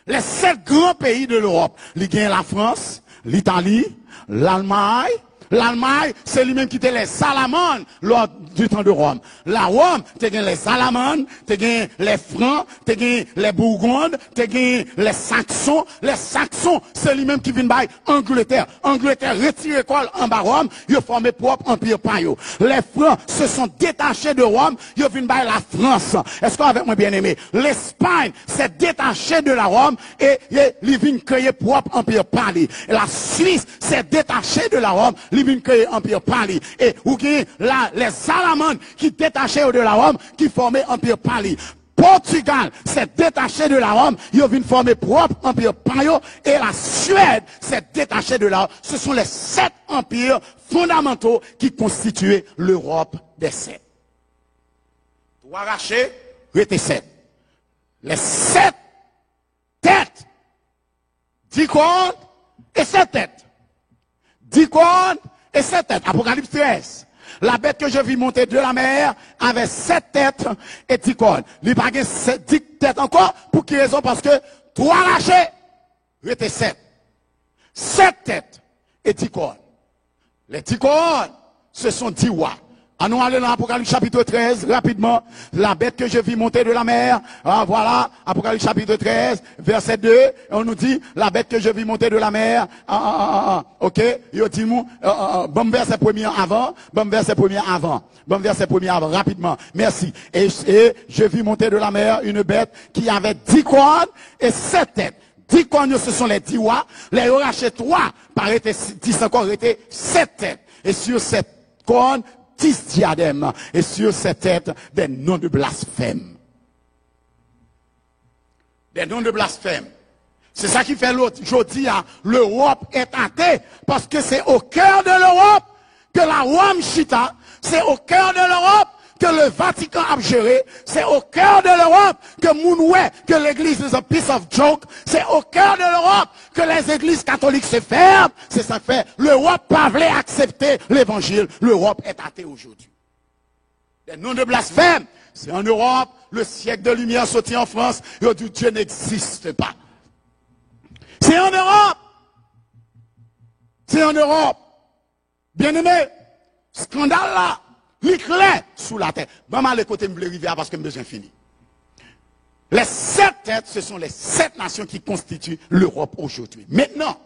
Les 7 grands pays de l'Europe. Il y a la France, l'Italie, l'Allemagne. L'Allemagne, c'est lui-même qui était les Salamandres lors du temps de Rome. La Rome, tu as les Salamandres, tu as les Francs, tu as les Bourgondes, tu as les Saxons. Les Saxons, c'est lui-même qui vient de Angleterre. Angleterre retire l'école en bas Rome, ils ont formé propre empire par eux. Les Francs se sont détachés de Rome, ils viennent de la France. Est-ce qu'avec moi bien aimé? L'Espagne s'est détachée de la Rome et ils viennent créer propre empire par lui. La Suisse s'est détachée de la Rome, ils viennent créer empire par lui. Et ou qui là les Salamandres qui détachaient de la Rome, qui formaient empire par lui. Portugal s'est détaché de la Rome, ils viennent former propre empire par eux. Et la Suède s'est détachée de la Rome. Ce sont les 7 empires fondamentaux qui constituaient l'Europe des 7. Tout arraché, était 7. Les 7 têtes, 10 cornes et 7 têtes. 10 cornes et 7 têtes. Apocalypse 13. La bête que je vis monter de la mer avait 7 têtes et 10 cornes. Il n'y a pas 10 têtes encore. Pour quelle raison? Parce que 3 arrachés, il était 7. 7 têtes et 10 cornes. Les 10 cornes, ce sont 10 rois. Allons aller dans l'Apocalypse chapitre 13, rapidement. La bête que je vis monter de la mer. Ah, voilà, Apocalypse chapitre 13, verset 2. On nous dit, la bête que je vis monter de la mer. Ok, yo dit bon verset premier avant, bon verset premier avant. Bon verset premier avant, rapidement. Merci. Et je vis monter de la mer une bête qui avait 10 cornes et 7 têtes. 10 cornes, ce sont les 10 rois. Les rachetés 3, par été 10 encore, étaient 7 têtes. Et sur cette corne, 10 diadèmes, et sur ces têtes, des noms de blasphème. Des noms de blasphème. C'est ça qui fait l'autre. Je dis, l'Europe est athée, parce que c'est au cœur de l'Europe que la Rome chita. C'est au cœur de l'Europe que le Vatican a géré, c'est au cœur de l'Europe que Mounoué, que l'église is a piece of joke, c'est au cœur de l'Europe que les églises catholiques se ferment, c'est ça que fait. L'Europe pas voulait accepter l'évangile, l'Europe est athée aujourd'hui. Les noms de blasphème, c'est en Europe, le siècle de lumière sorti en France, et dit Dieu n'existe pas. C'est en Europe. C'est en Europe. Bien aimé, scandale là, l'éclair sous la terre. Maman, les côtés me rivière parce que je besoin fini. Les 7 têtes, ce sont les 7 nations qui constituent l'Europe aujourd'hui. Maintenant,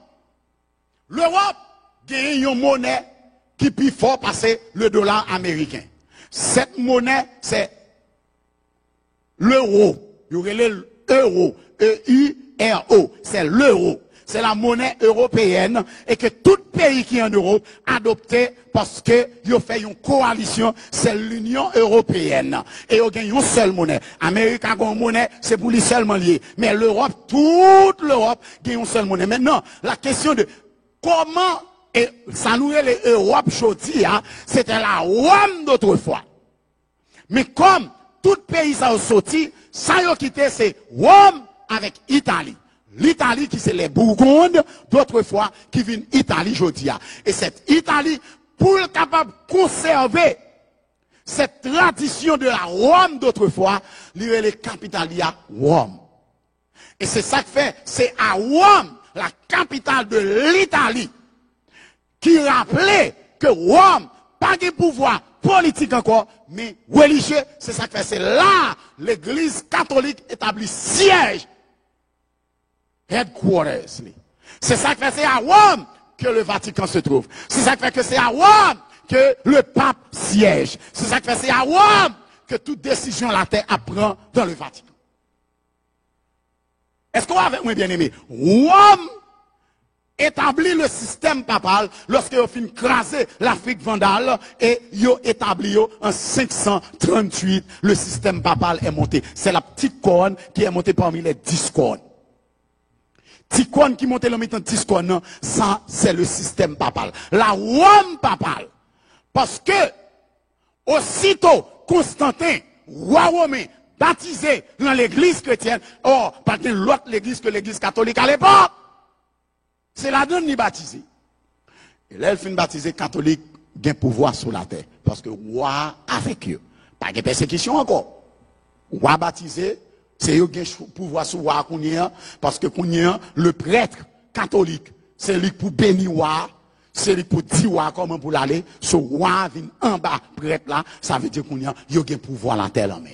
l'Europe gagne une monnaie qui peut fort passer le dollar américain. Cette monnaie, c'est l'euro. Il y aurait l'euro. E-U-R-O. C'est l'euro. C'est la monnaie européenne et que tout pays qui est en Europe a adopté parce que ils ont fait une coalition, c'est l'Union européenne. Et ils ont gagné une seule monnaie. L'Amérique a une monnaie, c'est pour lui seulement lié. Mais l'Europe, toute l'Europe, a une seule monnaie. Maintenant, la question de comment, et ça nous est l'Europe aujourd'hui, c'était la Rome d'autrefois. Mais comme tout pays ça a sorti, ça a quitté, c'est Rome avec Italie. L'Italie qui c'est les Bourgondes d'autrefois qui viennent Italie aujourd'hui. Et cette Italie, pour être capable de conserver cette tradition de la Rome d'autrefois, il est les capitalia Rome. Et c'est ça que fait, c'est à Rome, la capitale de l'Italie, qui rappelait que Rome, pas de pouvoir politique encore, mais religieux, c'est ça que fait. C'est là, l'église catholique établit siège. Headquarters. C'est ça qui fait, c'est à Rome que le Vatican se trouve. C'est ça qui fait que c'est à Rome que le pape siège. C'est ça qui fait, c'est à Rome que toute décision la terre apprend dans le Vatican. Est-ce qu'on va avec moi bien aimé? Rome établit le système papal lorsque ils ont fini craser l'Afrique vandale et ils ont établi en 538 le système papal est monté. C'est la petite corne qui est montée parmi les 10 cornes. Ticone qui monte le temps Ticone, ça c'est le système papal. La Rome papale. Parce que, aussitôt, Constantin, roi romain, baptisé dans l'église chrétienne, or, pas de l'autre l'église que l'église catholique à l'époque. C'est la donne qui baptisé. Et là, elle finit baptisé catholique, gain pouvoir sur la terre. Parce que roi avec eux. Pas de persécution encore. Roi baptisé, c'est eux qui ont pouvoir sur roi parce que le prêtre catholique, c'est lui pour bénir roi, c'est lui pour dire roi comment pour l'aller, ce roi vient en bas prêtre là, ça veut dire qu'on a un pouvoir la terre en main.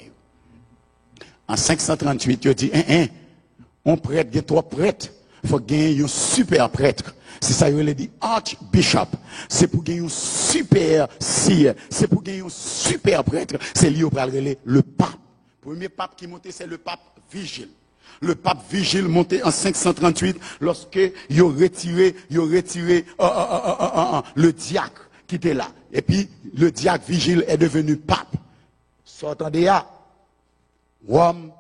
En 538, il dit on prêtre, il y a 3 prêtres, il faut gagner un super prêtre. C'est ça, il dit archbishop. C'est pour gagner un super sire, c'est pour gagner un super prêtre, c'est lui qui va le pape. Le premier pape qui montait, c'est le pape Vigile. Le pape Vigile monté en 538 lorsque il a retiré le diacre qui était là. Et puis, le diacre Vigile est devenu pape. S'entendez là, Rome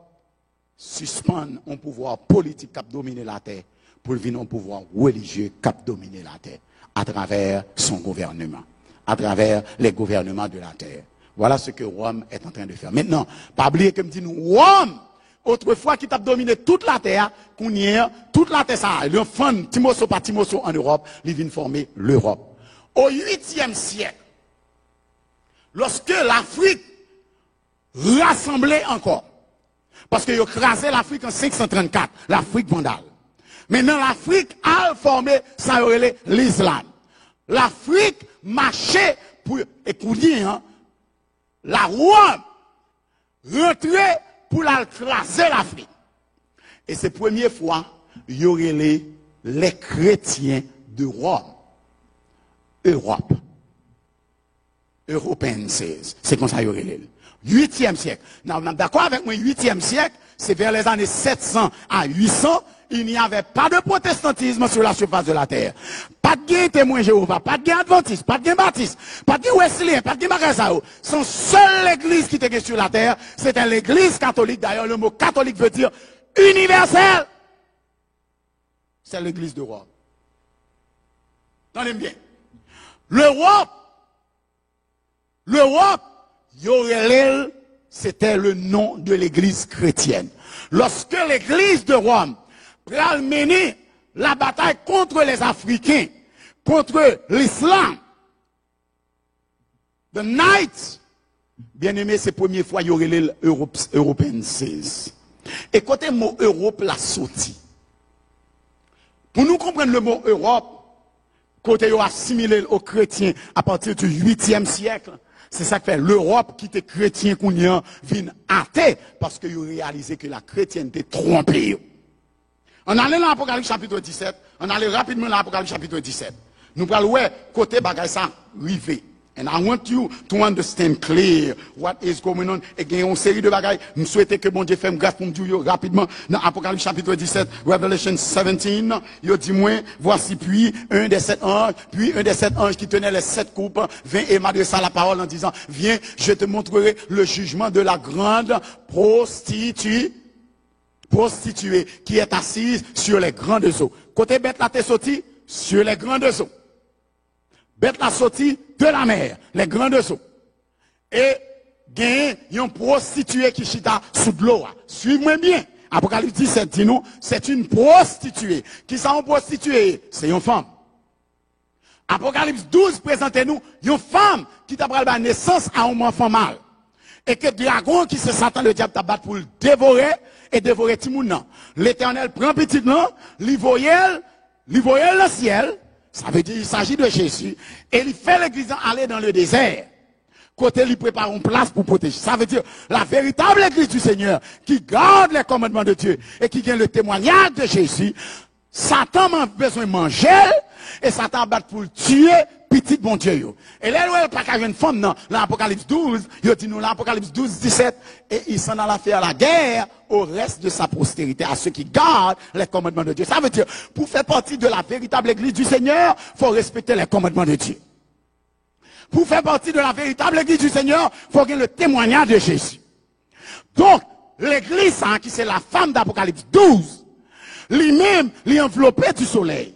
suspend un pouvoir politique qui a dominé la terre pour venir un pouvoir religieux qui a dominé la terre à travers son gouvernement, à travers les gouvernements de la terre. Voilà ce que Rome est en train de faire. Maintenant, pas oublier que me dit nous, Rome, autrefois qui t'a dominé toute la terre, qu'on y est, toute la terre, ça, le fan, Timoso par Timoso en Europe, il vient former l'Europe. Au 8e siècle, lorsque l'Afrique rassemblait encore, parce qu'il a crasé l'Afrique en 534, l'Afrique vandale. Maintenant, l'Afrique a formé, ça aurait l'islam. L'Afrique marchait pour, écouter, la Rome rentrait pour la craser l'Afrique. Et c'est la première fois il y aurait les chrétiens de Rome. Europe. Européenne, c'est comme ça il y aurait les. 8e siècle. Non, d'accord avec moi, 8e siècle, c'est vers les années 700 à 800, il n'y avait pas de protestantisme sur la surface de la terre. Pas de témoin Jéhovah, pas de adventiste, pas de baptiste, pas de Wesley, pas de Magasao. Son seule église qui était sur la terre, c'était l'église catholique. D'ailleurs, le mot catholique veut dire universel. C'est l'église de Rome. Tenez bien. L'Europe, Yorelel, c'était le nom de l'église chrétienne. Lorsque l'église de Rome pral mener la bataille contre les Africains, contre l'islam, the night, bien aimé, c'est la première fois Yorelel European 16. Et côté mot Europe, la sortie. Pour nous comprendre le mot Europe, côté yo assimilé aux chrétiens à partir du 8e siècle, c'est ça que fait l'Europe qui était chrétien qu'on y a vient athée parce que yo réalisé que la chrétienté trompé. On allait dans l'Apocalypse chapitre 17, on allait rapidement dans l'Apocalypse chapitre 17. Nous parlons ouais côté bagay ça rivé. And I want you to understand clear what is going on. Et il y a une série de bagailles. Nous souhaitons que bon Dieu fasse grâce pour nous rapidement. Dans Apocalypse chapitre 17, Revelation 17, il dit moi, voici puis un des 7 anges qui tenait les 7 coupes, vint et m'adressa la parole en disant, viens, je te montrerai le jugement de la grande prostituée qui est assise sur les grandes eaux. Côté bête la t'est sorti sur les grandes eaux. Bête la sortie de la mer, les grandes eaux. Et gagne une prostituée qui chita sous de l'eau. Suivez-moi bien. Apocalypse 17 dit nous, c'est une prostituée. Qui sont prostituée? C'est une femme. Apocalypse 12 présente-nous une femme qui t'a pris la naissance à un enfant mâle. Et que dragon qui se Satan le diable t'a battu pour le dévorer et dévorer tout le monde. L'Éternel prend petit nom, lui voyait le ciel. Ça veut dire qu'il s'agit de Jésus. Et il fait l'église aller dans le désert. Côté, il prépare une place pour protéger. Ça veut dire la véritable église du Seigneur qui garde les commandements de Dieu et qui gagne le témoignage de Jésus. Satan a besoin de manger et Satan bat pour le tuer petit bon Dieu. Et là, il n'y a pas qu'à une femme, non. L'Apocalypse 12, il dit nous, l'Apocalypse 12, 17, et il s'en alla faire la guerre au reste de sa postérité, à ceux qui gardent les commandements de Dieu. Ça veut dire, pour faire partie de la véritable église du Seigneur, il faut respecter les commandements de Dieu. Pour faire partie de la véritable église du Seigneur, il faut gagner le témoignage de Jésus. Donc, l'église, hein, qui c'est la femme d'Apocalypse 12, lui-même, l'enveloppé du soleil.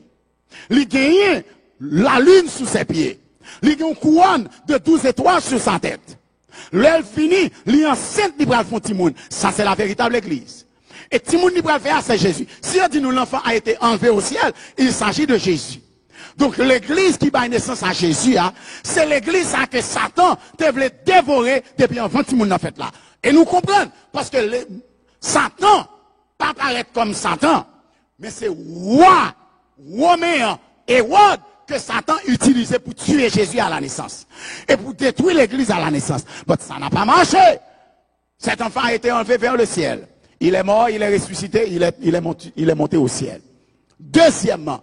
Il gagne la lune sous ses pieds. Il gagne une couronne de 12 étoiles sur sa tête. L'elle finit, il enceinte, il va faire Timoun. Ça, c'est la véritable église. Et Timoun, il va faire, c'est Jésus. Si on dit nous, l'enfant a été enlevé au ciel, il s'agit de Jésus. Donc, l'église qui bat naissance à Jésus, hein, c'est l'église que Satan te voulait dévorer depuis avant Timoun en fait là. Et nous comprenons, parce que Satan, pas paraître comme Satan, mais c'est roi, Romain, Hérode, que Satan utilisait pour tuer Jésus à la naissance. Et pour détruire l'église à la naissance. Mais ça n'a pas marché. Cet enfant a été enlevé vers le ciel. Il est mort, il est ressuscité, il est monté au ciel. Deuxièmement,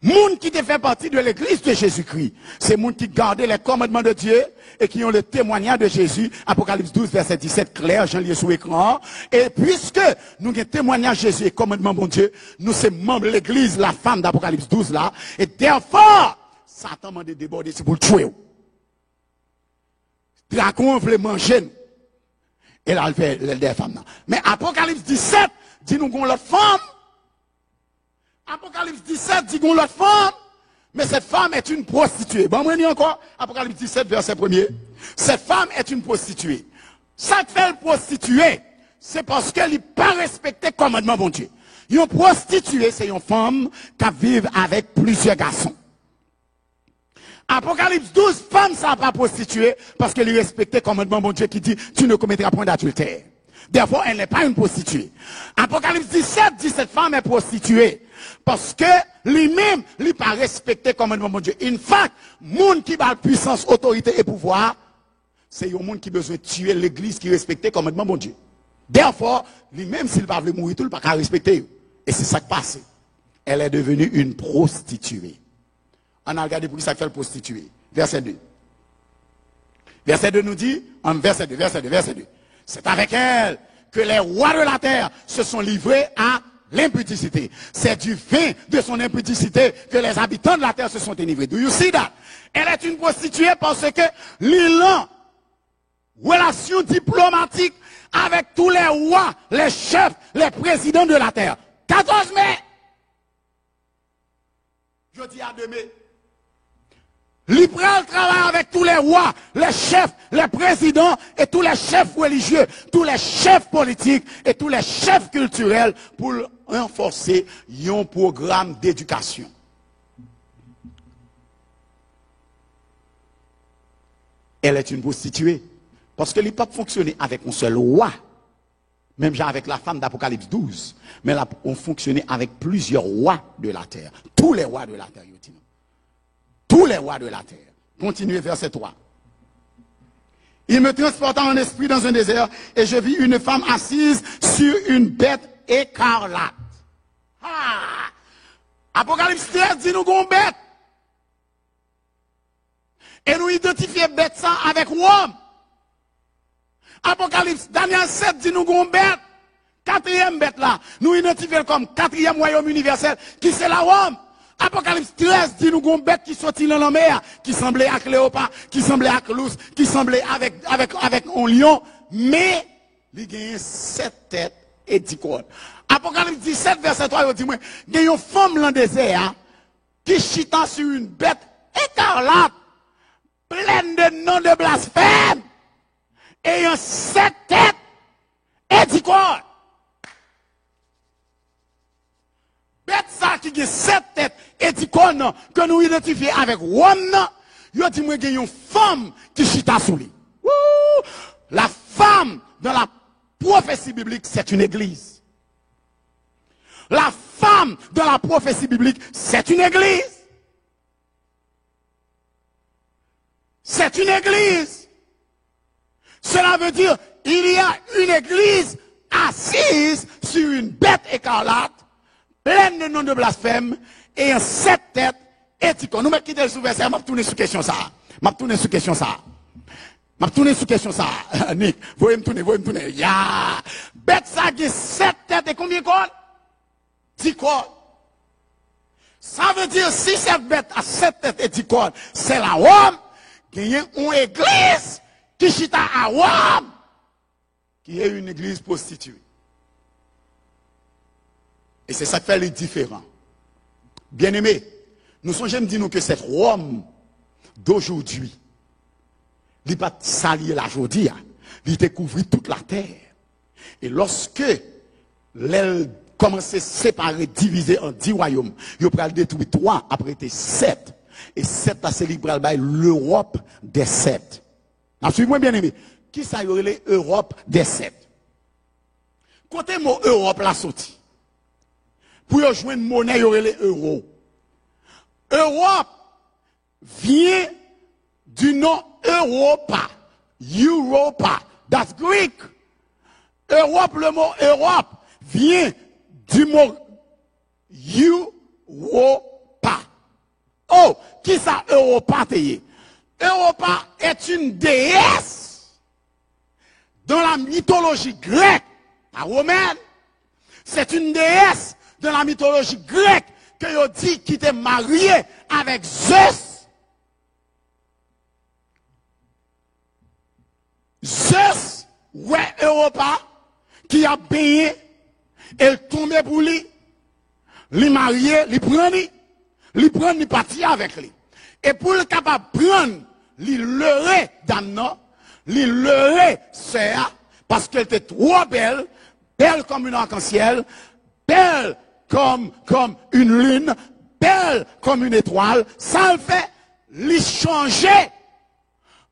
monde qui te fait partie de l'église de Jésus-Christ, c'est monde qui gardait les commandements de Dieu et qui ont le témoignage de Jésus. Apocalypse 12, verset 17, clair, j'en lis sous écran. Et puisque nous avons témoignage de Jésus et commandement de Dieu, nous sommes membres de l'église, la femme d'Apocalypse 12 là. Et therefore, Satan m'a débordé, c'est pour le tuer. Dragon voulait manger nous. Et là, il fait les femmes. Mais Apocalypse 17 dit nous qu'on l'autre femme. Apocalypse 17 dit qu'on l'autre femme. Mais cette femme est une prostituée. Bon, moi, encore. Apocalypse 17, verset 1er. Cette femme est une prostituée. Ça que fait le prostituée, c'est parce qu'elle n'a pas respecté le commandement de Dieu. Une prostituée, c'est une femme qui vit avec plusieurs garçons. Apocalypse 12, femme, ça n'a pas prostituée parce qu'elle respectait le commandement de Dieu qui dit, tu ne commettras point d'adultère. Therefore, elle n'est pas une prostituée. Apocalypse 17 dit, cette femme est prostituée. Parce que lui-même, il n'a pas respecté le commandement de Dieu. In fact, monde qui a puissance, autorité et pouvoir, c'est un monde qui a besoin de tuer l'église qui respecte le commandement de Dieu. Therefore, lui-même, s'il ne va pas mourir, il ne va pas respecter. Et c'est ça qui passe. Elle est devenue une prostituée. On a regardé pour ça fait le prostituée. Verset 2. Verset 2 nous dit, verset 2. C'est avec elle que les rois de la terre se sont livrés à l'impudicité. C'est du vin de son impudicité que les habitants de la terre se sont délivrés. Do you see that? Elle est une prostituée parce que l'île relation diplomatique avec tous les rois, les chefs, les présidents de la terre. 14 mai. Je dis à 2 mai. Il prend le travail avec tous les rois, les chefs, les présidents et tous les chefs religieux, tous les chefs politiques et tous les chefs culturels pour renforcer un programme d'éducation. Elle est une prostituée. Parce que il ne peut pas fonctionner avec un seul roi. Même genre avec la femme d'Apocalypse 12. Mais là, on fonctionnait avec plusieurs rois de la terre. Tous les rois de la terre. Tous les rois de la terre. Continuez verset 3. Il me transporta en esprit dans un désert et je vis une femme assise sur une bête écarlate. Ah! Apocalypse 13 dit nous qu'on bête. Et nous identifions bête ça avec Rome. Apocalypse, Daniel 7 dit nous qu'on bête. Quatrième bête là. Nous identifions comme quatrième royaume universel qui c'est la Rome. Apocalypse 13 dit nous qu'on bête qui sortit dans la mer, qui semblait à Cléopâtre, qui semblait à Clous, qui semblait avec un lion, mais il gagne 7 têtes et 10 cornes. Apocalypse 17 verset 3 il dit moi, il y a une femme dans le désert qui chita sur une bête écarlate, pleine de noms de blasphème, ayant 7 têtes et 10 cornes. Bête ça qui a 7 têtes et 10 cornes que nous identifions avec Rome, il dit moi il y a une femme qui chita sous lui. La femme dans la prophétie biblique, c'est une église. La femme dans la prophétie biblique, c'est une église. C'est une église. Cela veut dire il y a une église assise sur une bête écarlate, pleine de noms de blasphème, et en 7 têtes, et 10 cornes. Nous mettons quitter le sous-verset, je vais tourner sur question ça. Je vais tourner sur question ça. Je vais tourner sur question ça. Nick, vous me tourner. Ya! Bête ça qui 7 têtes et combien de cornes? 10 cornes. Ça veut dire si cette bête a 7 têtes et 10 cornes, c'est la Rome, qu'il y a une église qui chita à Rome, qui est une église prostituée. Et c'est ça qui fait les différents. Bien aimé, nous sommes jamais dit que cette Rome d'aujourd'hui, il n'est pas sali la jodia, il découvrit toute la terre. Et lorsque l'aile commence à séparer, diviser en 10 royaumes, il va détruire 3, après 7. Et 7, c'est l'Europe des 7. Suivez-moi bien aimé. Qui ça y aurait l'Europe des 7? Côté mot Europe la sorti. Pour jouer une monnaie, il y aurait l'euro. Europe vient du nom Europa. Europa. That's Greek. Europe, le mot Europe vient du mot Europa. Oh, qui ça Europa t'ayé? Europa est une déesse dans la mythologie grecque, pas romaine. C'est une déesse dans la mythologie grecque que yo dit qui était marié avec Zeus. Zeus, ouais, Europa, qui a payé, elle tombait pour lui, lui marié, lui prendre, lui partir avec lui. Et pour le capable prendre, lui leurrer d'Anna, lui leurrer Sœur, parce qu'elle était trop belle, belle comme une arc-en-ciel, belle comme une lune, belle comme une étoile, ça le fait, lui changer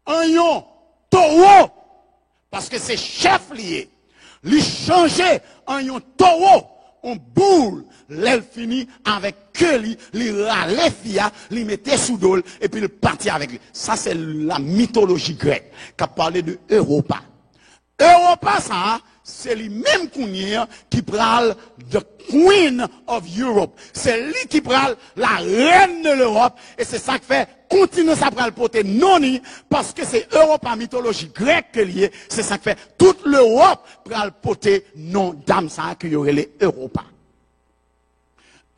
en un taureau, parce que c'est chef lié, lui changer en un taureau, en boule, l'aile finit avec que lui râlait fia, lui mettait sous dol, et puis il partit avec lui. Ça, c'est la mythologie grecque, qui a parlé de Europa. Europa, ça, c'est lui-même qui parle de Queen of Europe. C'est lui qui parle la reine de l'Europe. Et c'est ça qui fait continuer ça pour le porter noni, parce que c'est Europa, mythologie grecque que lié. C'est ça qui fait toute l'Europe pour le porter non d'âme ça qu'il y aurait les Europa.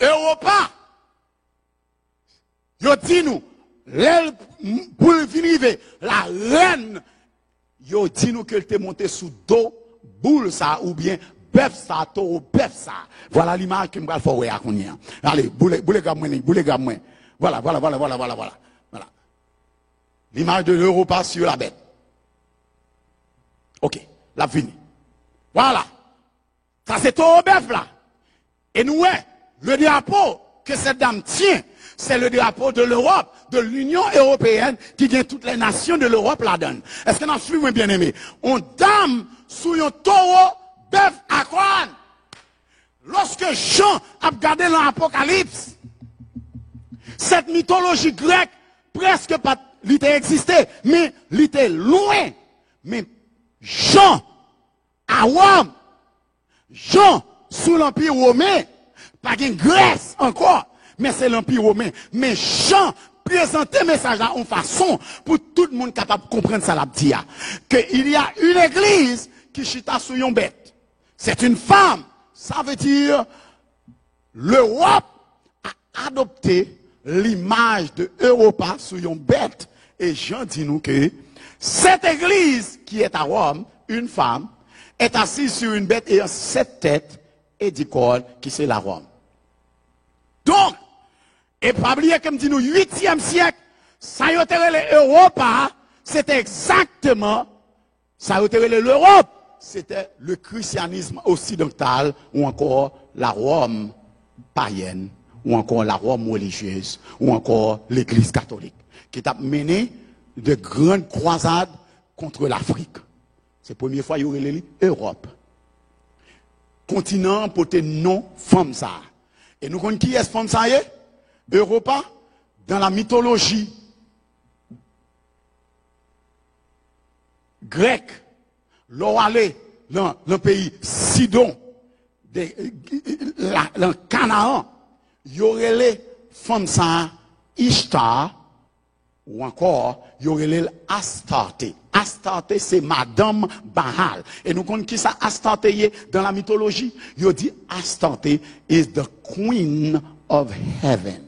Europa, yo dit nous, pour venir la reine, yo dit nous qu'elle était montée sous dos, boule ça, ou bien bœuf ça, taureau, bœuf ça. Voilà l'image que je vais faire à Kounia. Allez, boule gamme. Voilà. L'image de l'Europa sur la bête. Ok, la fini. Voilà. Ça c'est tout au bœuf là. Et nous, ouais, le drapeau que cette dame tient, c'est le drapeau de l'Europe, de l'Union européenne, qui vient toutes les nations de l'Europe là-dedans. Est-ce qu'on a suivi, bien aimé? On dame sous un taureau, bœuf à quoi? Lorsque Jean a regardé dans l'Apocalypse, cette mythologie grecque, presque pas, l'était existé, mais l'était loin. Mais Jean, à Rome, Jean, sous l'Empire romain, pas une Grèce encore, mais c'est l'Empire romain. Mais Jean présentait le message là en façon pour tout le monde capable de comprendre ça, la dit, qu'il y a une église qui chita sur une bête. C'est une femme. Ça veut dire, l'Europe a adopté l'image de Europa sur une bête. Et Jean dit nous que cette église qui est à Rome, une femme, est assise sur une bête ayant 7 têtes et 10 cornes, qui c'est la Rome. Donc, et pas oublier comme dit nous, 8e siècle, ça y est l'Europa, c'était exactement, ça y est l'Europe, c'était le christianisme occidental, ou encore la Rome païenne, ou encore la Rome religieuse, ou encore l'église catholique, qui a mené de grandes croisades contre l'Afrique. C'est la première fois qu'il y aurait l'Europe. Continent pour tes non femmes ça. Et nous connaissons qui est ce femme ça y est? Europa, dans la mythologie grecque, l'Oralé, dans le pays Sidon, dans Canaan, il y aurait les femmes ça, Ishtar, ou encore, il y aurait les Astarté. Astarté, c'est Madame Baal. Et nous connaissons qui ça, Astarté, dans la mythologie? Il dit Astarté is the queen of heaven.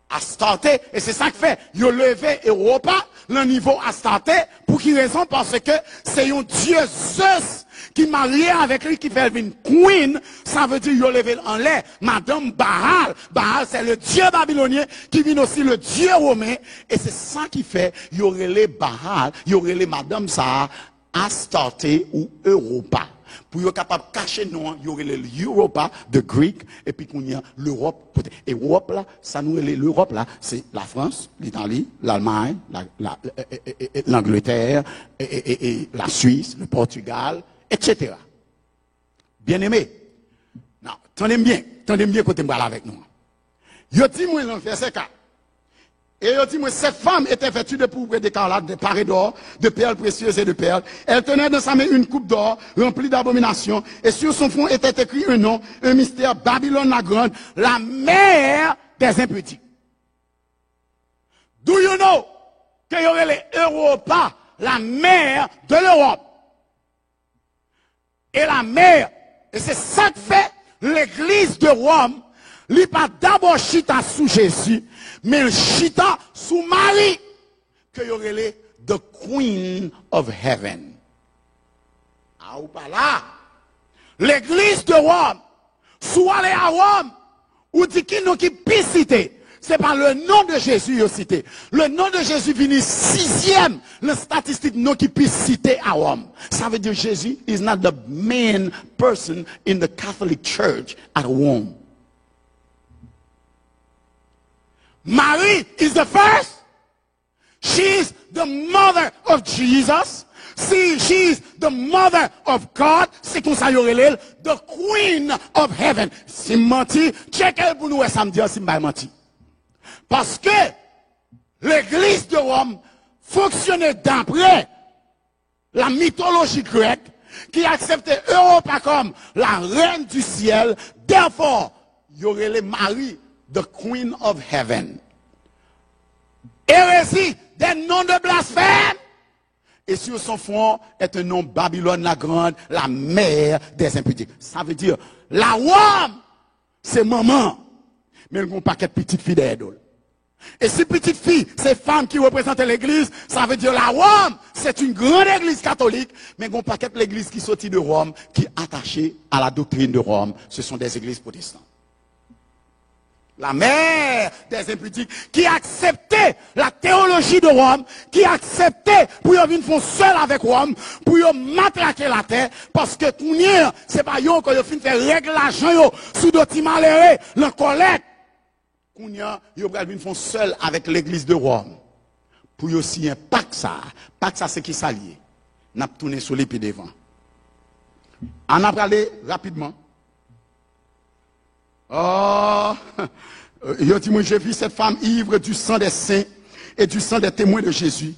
Astarté, et c'est ça que fait, il a levé Europa, le niveau Astarté, pour qui raison? Parce que c'est un dieu Zeus qui marié avec lui, qui fait une queen, ça veut dire qu'il a levé en l'air. Madame Baal, Baal c'est le dieu babylonien, qui vient aussi le dieu romain, et c'est ça qui fait, il y aurait les Baal, il y aurait les Madame ça, Astarté ou Europa. Pour être capable de cacher non, il y aurait l'Europa de grec, et puis qu'on y a l'Europe. Et l'Europe là, ça nous l'Europe là, c'est la France, l'Italie, l'Allemagne, l'Angleterre, et la Suisse, le Portugal, etc. Bien aimé. Non, tenez bien côté moi avec nous. Yo dit moi dans le verset 4. Et il dit, moi, cette femme était vêtue de pourpre d'écarlate, de parées d'or, de perles précieuses et de perles. Elle tenait dans sa main une coupe d'or remplie d'abominations. Et sur son front était écrit un nom, un mystère, Babylone la grande, la mère des impudiques. Do you know qu'il y aurait les Europa, la mère de l'Europe? Et la mère, et c'est ça que fait l'église de Rome, il pas d'abord chita sous Jésus, mais il chita sous Marie, que y aurait les the Queen of Heaven. Ah ou pas là? L'église de Rome, soit aller à Rome, ou dit qui nous qui peut citer, c'est pas le nom de Jésus qui cité. Le nom de Jésus vient 6e, la statistique nous qui peut citer à Rome. Ça veut dire Jésus is not the main person in the Catholic Church at Rome. Mary is the first. She's the mother of Jesus. See, she's the mother of God. C'est comme ça yorelel, the queen of heaven. Si menti, check elle pour nous samedi si m'a menti. Parce que l'église de Rome fonctionnait d'après la mythologie grecque qui acceptait Europa comme la reine du ciel. Therefore, yorele Marie, the Queen of Heaven. Hérésie, des noms de blasphème. Et sur son front est un nom Babylone la grande, la mère des impudiques. Ça veut dire, la Rome, c'est maman. Mais il n'y a pas de petite fille d'idole. Et si petite fille, c'est femme qui représente l'église, ça veut dire la Rome, c'est une grande église catholique, mais il n'y a pas de l'église qui sortit de Rome, qui est attachée à la doctrine de Rome. Ce sont des églises protestantes. La mère des impudiques, qui acceptait la théologie de Rome, qui acceptait pour y venir seul avec Rome, pour y matraquer la terre, parce que c'est pas yon que yo fin faire règle l'argent yo, sous d'autres malheureux, le collecte. Kounia, yo pral venir seul avec l'église de Rome. Pour y aussi un pacte ça c'est qui s'allier. N'a tourné sur les pieds devant. On a parlé rapidement. Oh, il dit, moi, j'ai vu cette femme ivre du sang des saints et du sang des témoins de Jésus.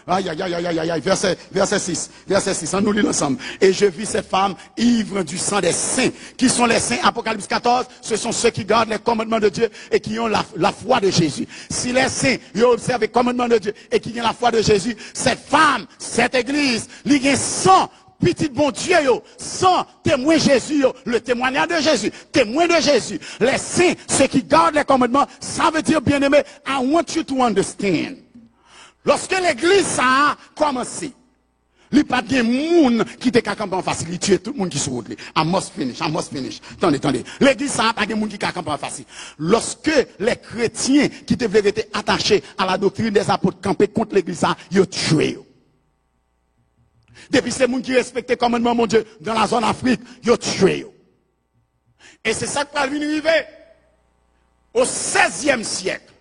Aïe, aïe, aïe, aïe, aïe, verset 6, on nous lit ensemble. Et je vis cette femme ivre du sang des saints. Qui sont les saints? Apocalypse 14, ce sont ceux qui gardent les commandements de Dieu et qui ont la foi de Jésus. Si les saints, ils observent les commandements de Dieu et qui ont la foi de Jésus, cette femme, cette église, il y a 100 petit bon Dieu, sans témoin Jésus, le témoignage de Jésus, témoin de Jésus, les saints, ceux qui gardent les commandements, ça veut dire, bien aimé, I want you to understand. Lorsque l'église a commencé, il n'y a pas de monde qui était campé en face, il tue tout le monde qui se roule. I must finish. Attendez. L'église a pas de monde qui campé en face. Lorsque les chrétiens qui devaient être attachés à la doctrine des apôtres campés contre l'église, ils ont tué. Depuis ces gens qui respectent les commandements, mon Dieu, dans la zone Afrique, ils ont tué. Et c'est ça qui va venir arriver au XVIe siècle.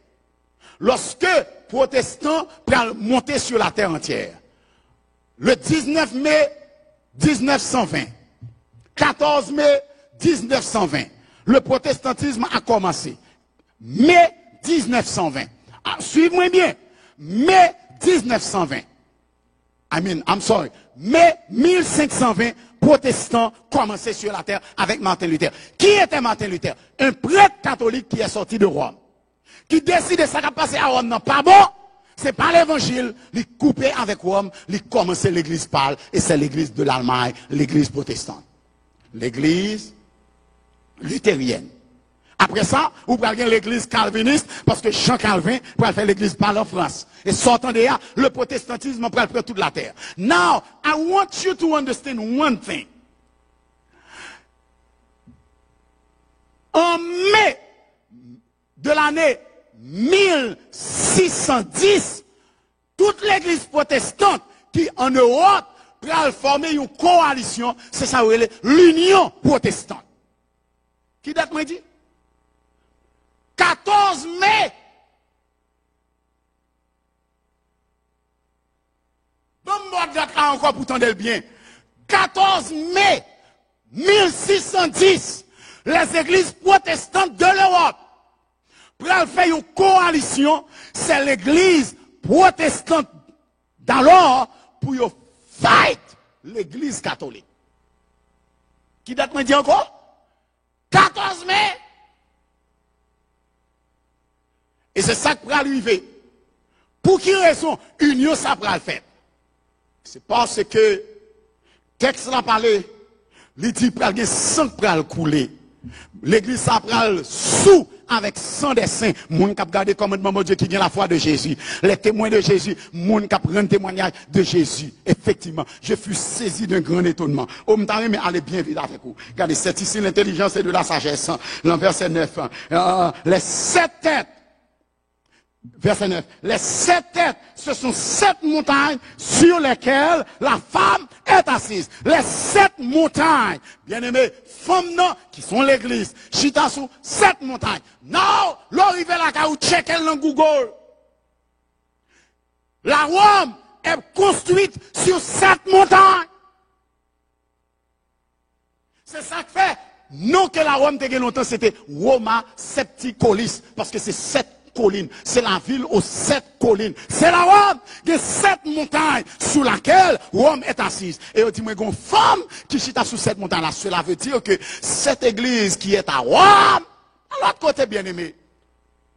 Lorsque les protestants prennent monter sur la terre entière. Le 19 mai 1920, 14 mai 1920, le protestantisme a commencé. Mai 1920. Ah, suivez-moi bien. Mai 1920. Mais 1520 protestants commençaient sur la terre avec Martin Luther. Qui était Martin Luther? Un prêtre catholique qui est sorti de Rome. Qui décide de ça qui a passé à Rome. Non, pas bon. C'est pas l'évangile. Il coupé avec Rome. Il commençait l'église pâle. Et c'est l'église de l'Allemagne, l'église protestante. L'église luthérienne. Après ça, vous prenez l'église calviniste, parce que Jean Calvin pourrait faire l'église pâle en France. Et sortant de là, le protestantisme pourrait prendre toute la terre. Now, I want you to understand one thing. En mai de l'année 1610, toute l'église protestante qui en Europe pourrait former une coalition, c'est ça l'Union protestante. Qui date moi dit? 14 mai. Donne-moi date là encore pour tendre bien. 14 mai 1610, les églises protestantes de l'Europe pour faire une coalition, c'est l'église protestante d'alors pour fight l'église catholique. Qui date me dit encore? 14 mai. Et c'est ça qui va arriver. Pour quelle raison union ça va le faire? C'est parce que texte l'a parlé, il dit qu'il y a sang qui va couler. L'église ça va sous avec sang des saints. Moun qui a gardé commandement de Dieu qui vient la foi de Jésus. Les témoins de Jésus, moun qui a pris un témoignage de Jésus. Effectivement, je fus saisi d'un grand étonnement. Mais allez bien vite avec vous. Regardez, c'est ici l'intelligence et de la sagesse. Dans verset 9. Les 7 têtes. Verset 9. Les 7 têtes, ce sont 7 montagnes sur lesquelles la femme est assise. Les 7 montagnes, bien aimés, femmes non, qui sont l'église, chita sous 7 montagnes. Non, l'arrivée là, quand vous checkez dans Google, la Rome est construite sur 7 montagnes. C'est ça que fait, non que la Rome, t'es longtemps, c'était Roma Septicolis, parce que c'est 7 collines. C'est la ville aux 7 collines. C'est la Rome. Il y a 7 montagnes sous laquelle Rome est assise. Et on dit, moi, une femme qui chita sous cette montagne-là. Cela veut dire que cette église qui est à Rome, à l'autre côté, bien aimé,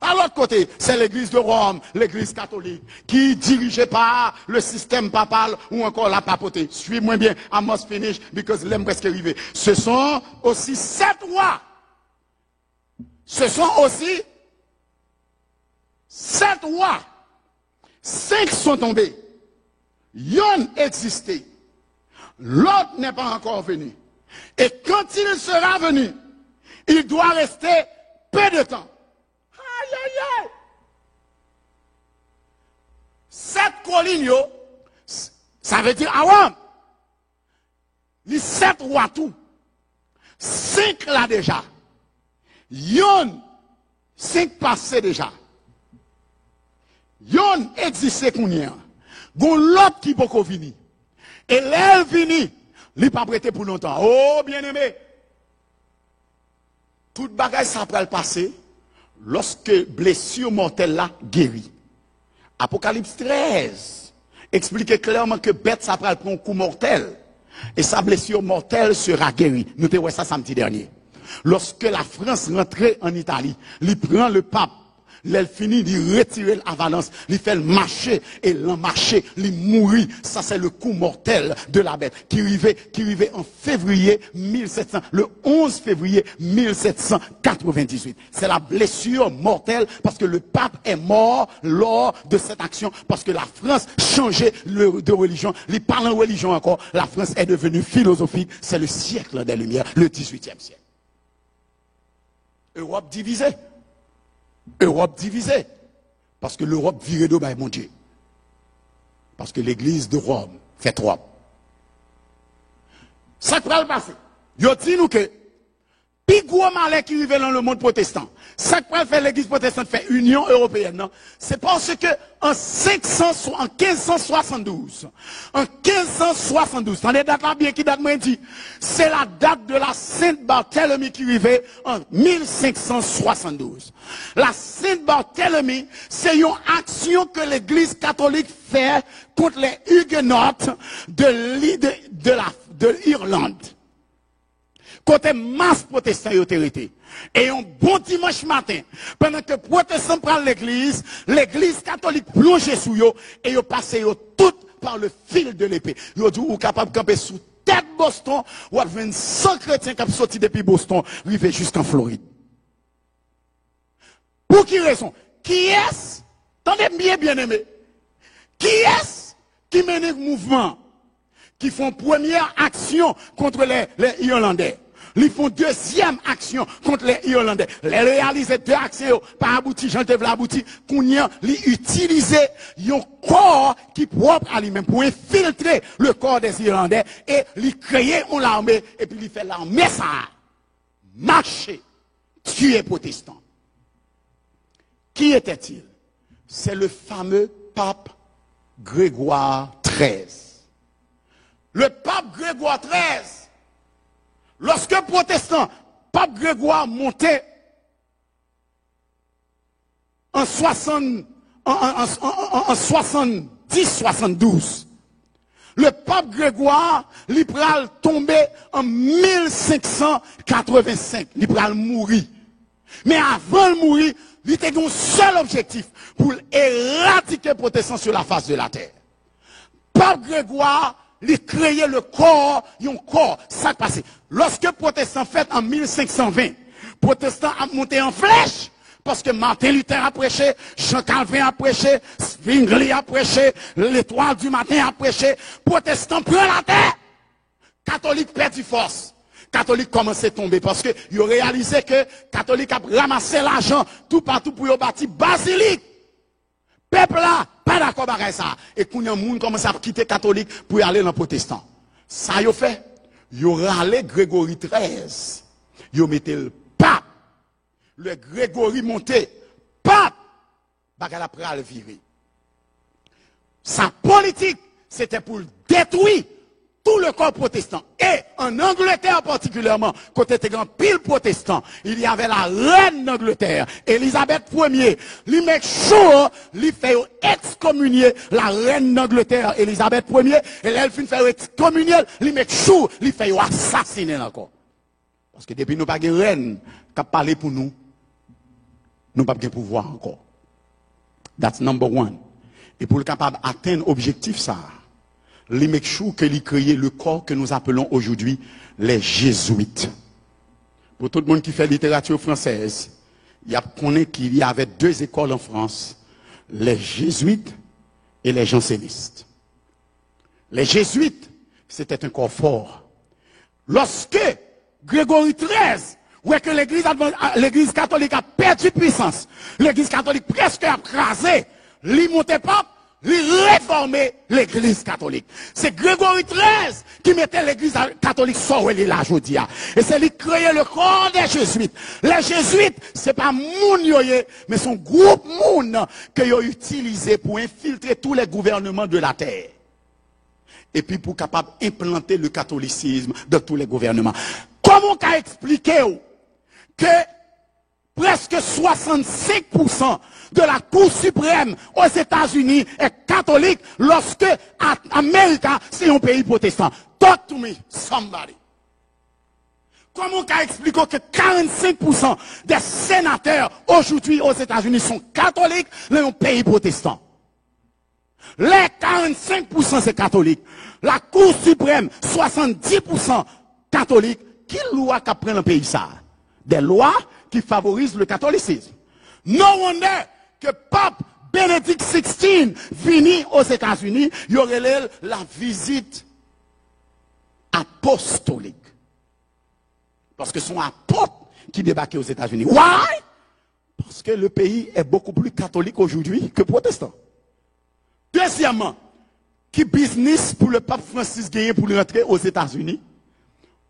à l'autre côté, c'est l'église de Rome, l'église catholique, qui est dirigée par le système papal ou encore la papauté. Suis-moi bien, I must finish, because l'aime presque arrivé. Ce sont aussi 7 rois. Ce sont aussi 7 rois, 5 sont tombés. Yon existait. L'autre n'est pas encore venu. Et quand il sera venu, il doit rester peu de temps. colline, ça veut dire, ah ouais, les 7 rois tout, 5 là déjà, yon, 5 passés déjà, yon existe qu'on y a, gon l'autre qui peut venir, et l'elle vini, li pas prêté pour longtemps, oh bien aimé, tout bagage ça va le passer, lorsque blessure mortelle là guérit. Apocalypse 13 explique clairement que bête ça prend un coup mortel et sa blessure mortelle sera guérie. Nous te voyons ça samedi dernier. Lorsque la France rentrait en Italie, il prend le pape, il finit de retirer la Valence, il fait le marcher et l'emmarcher, il mourit. Ça c'est le coup mortel de la bête qui arrivait en février 1700, le 11 février 1798. C'est la blessure mortelle parce que le pape est mort lors de cette action parce que la France changeait de religion. Il parle en religion encore. La France est devenue philosophique. C'est le siècle des Lumières, le 18e siècle. Europe divisée. Europe divisée. Parce que l'Europe virée d'eau by mon Dieu. Parce que l'église de Rome fait trop. Ça va le passer. Yo dit nous que, puis gros malin qui arrive dans le monde protestant, ça va faire l'église protestante fait Union européenne, non? C'est parce que en 1572, attendez date là bien qui date moi dit, c'est la date de la Sainte Barthélemy qui arrivait en 1572. La Sainte Barthélemy, c'est une action que l'église catholique fait contre les huguenotes de l'Irlande. Côté masse protestant et autorité. Et un bon dimanche matin, pendant que protestants prennent l'église catholique plonge sous eux, et ils passent tout par le fil de l'épée. Ils dit, ou capable de camper sous tête Boston, ou à 100 chrétiens qui sont sortis depuis Boston, arrivés jusqu'en Floride. Pour qui raison? Qui est-ce? Tendez bien aimé. Qui est-ce qui mène le mouvement? Qui font première action contre les Irlandais? Ils font deuxième action contre les Irlandais. Les réaliser deux actions, pas abouti, j'en te veux abouti, qu'on y a, les utiliser, un corps qui propre à lui-même pour infiltrer le corps des Irlandais et les créer une armée, et puis il fait l'armée ça. Marcher, tuer protestants. Qui était-il? C'est le fameux pape Grégoire XIII. Le pape Grégoire XIII, lorsque protestant, pape Grégoire montait en 70-72, le pape Grégoire, il pral tomber en 1585, il pral mourir. Mais avant de mourir, il était un seul objectif pour éradiquer le protestant sur la face de la terre. Pape Grégoire, il créait le corps, un corps, ça passe. Lorsque protestant fait en 1520, protestant a monté en flèche, parce que Martin Luther a prêché, Jean Calvin a prêché, Zwingli a prêché, l'étoile du matin a prêché, protestant prend la terre, catholique perd force. Catholique commençait à tomber parce que ils ont réalisé que catholique a ramassé l'argent tout partout pour y bâtir basilique. Peuple là, pas d'accord avec ça. Et quand un monde commence à quitter catholique pour aller dans le protestant. Ça y a fait. Ils ont râlé Grégory XIII. Ils ont mis le pape. Le Grégory monté. Pape. Bagal après le virer. Sa politique, c'était pour détruire tout le corps protestant. Et en Angleterre particulièrement, côté des grands pile protestants, il y avait la reine d'Angleterre, Élisabeth Ier. Lui met chaud, lui fait excommunier la reine d'Angleterre, Élisabeth Ier, et elle fait faire excommunier, lui met chaud, lui fait assassiner encore. Parce que depuis nous pas de reine qui a parlé pour nous, nous pas de pouvoir encore. That's number one. Et pour le capable d'atteindre l'objectif ça, les mekchou que lui créé le corps que nous appelons aujourd'hui les jésuites. Pour tout le monde qui fait littérature française, il y a connaît qu'il y avait deux écoles en France, les jésuites et les jansénistes. Les jésuites, c'était un corps fort. Lorsque Grégory XIII, ouais que l'église catholique a perdu puissance, l'église catholique presque a crasé, lui montait pas, réformer l'église catholique. C'est Grégory XIII qui mettait l'église catholique sur elle là aujourd'hui. Et c'est lui qui créait le corps des jésuites. Les jésuites, c'est pas moun yoye, mais son groupe moun que yo utilisé pour infiltrer tous les gouvernements de la terre. Et puis pour capable implanter le catholicisme dans tous les gouvernements. Comment qu'a expliqué que presque 65% de la Cour suprême aux États-Unis est catholique lorsque l'Amérique, c'est un pays protestant. Talk to me, somebody. Comment qu'a expliqué que 45% des sénateurs aujourd'hui aux États-Unis sont catholiques dans un pays protestant? Les 45% c'est catholique. La Cour suprême, 70% catholique. Quelle loi qu'a pris le pays ça? Des lois qui favorisent le catholicisme. No wonder que Pape Bénédicte XVI vini aux États-Unis, il y aurait la visite apostolique. Parce que son apôtre qui débarquait aux États-Unis. Why? Parce que le pays est beaucoup plus catholique aujourd'hui que protestant. Deuxièmement, qui business pour le pape Francis gagner pour rentrer aux États-Unis?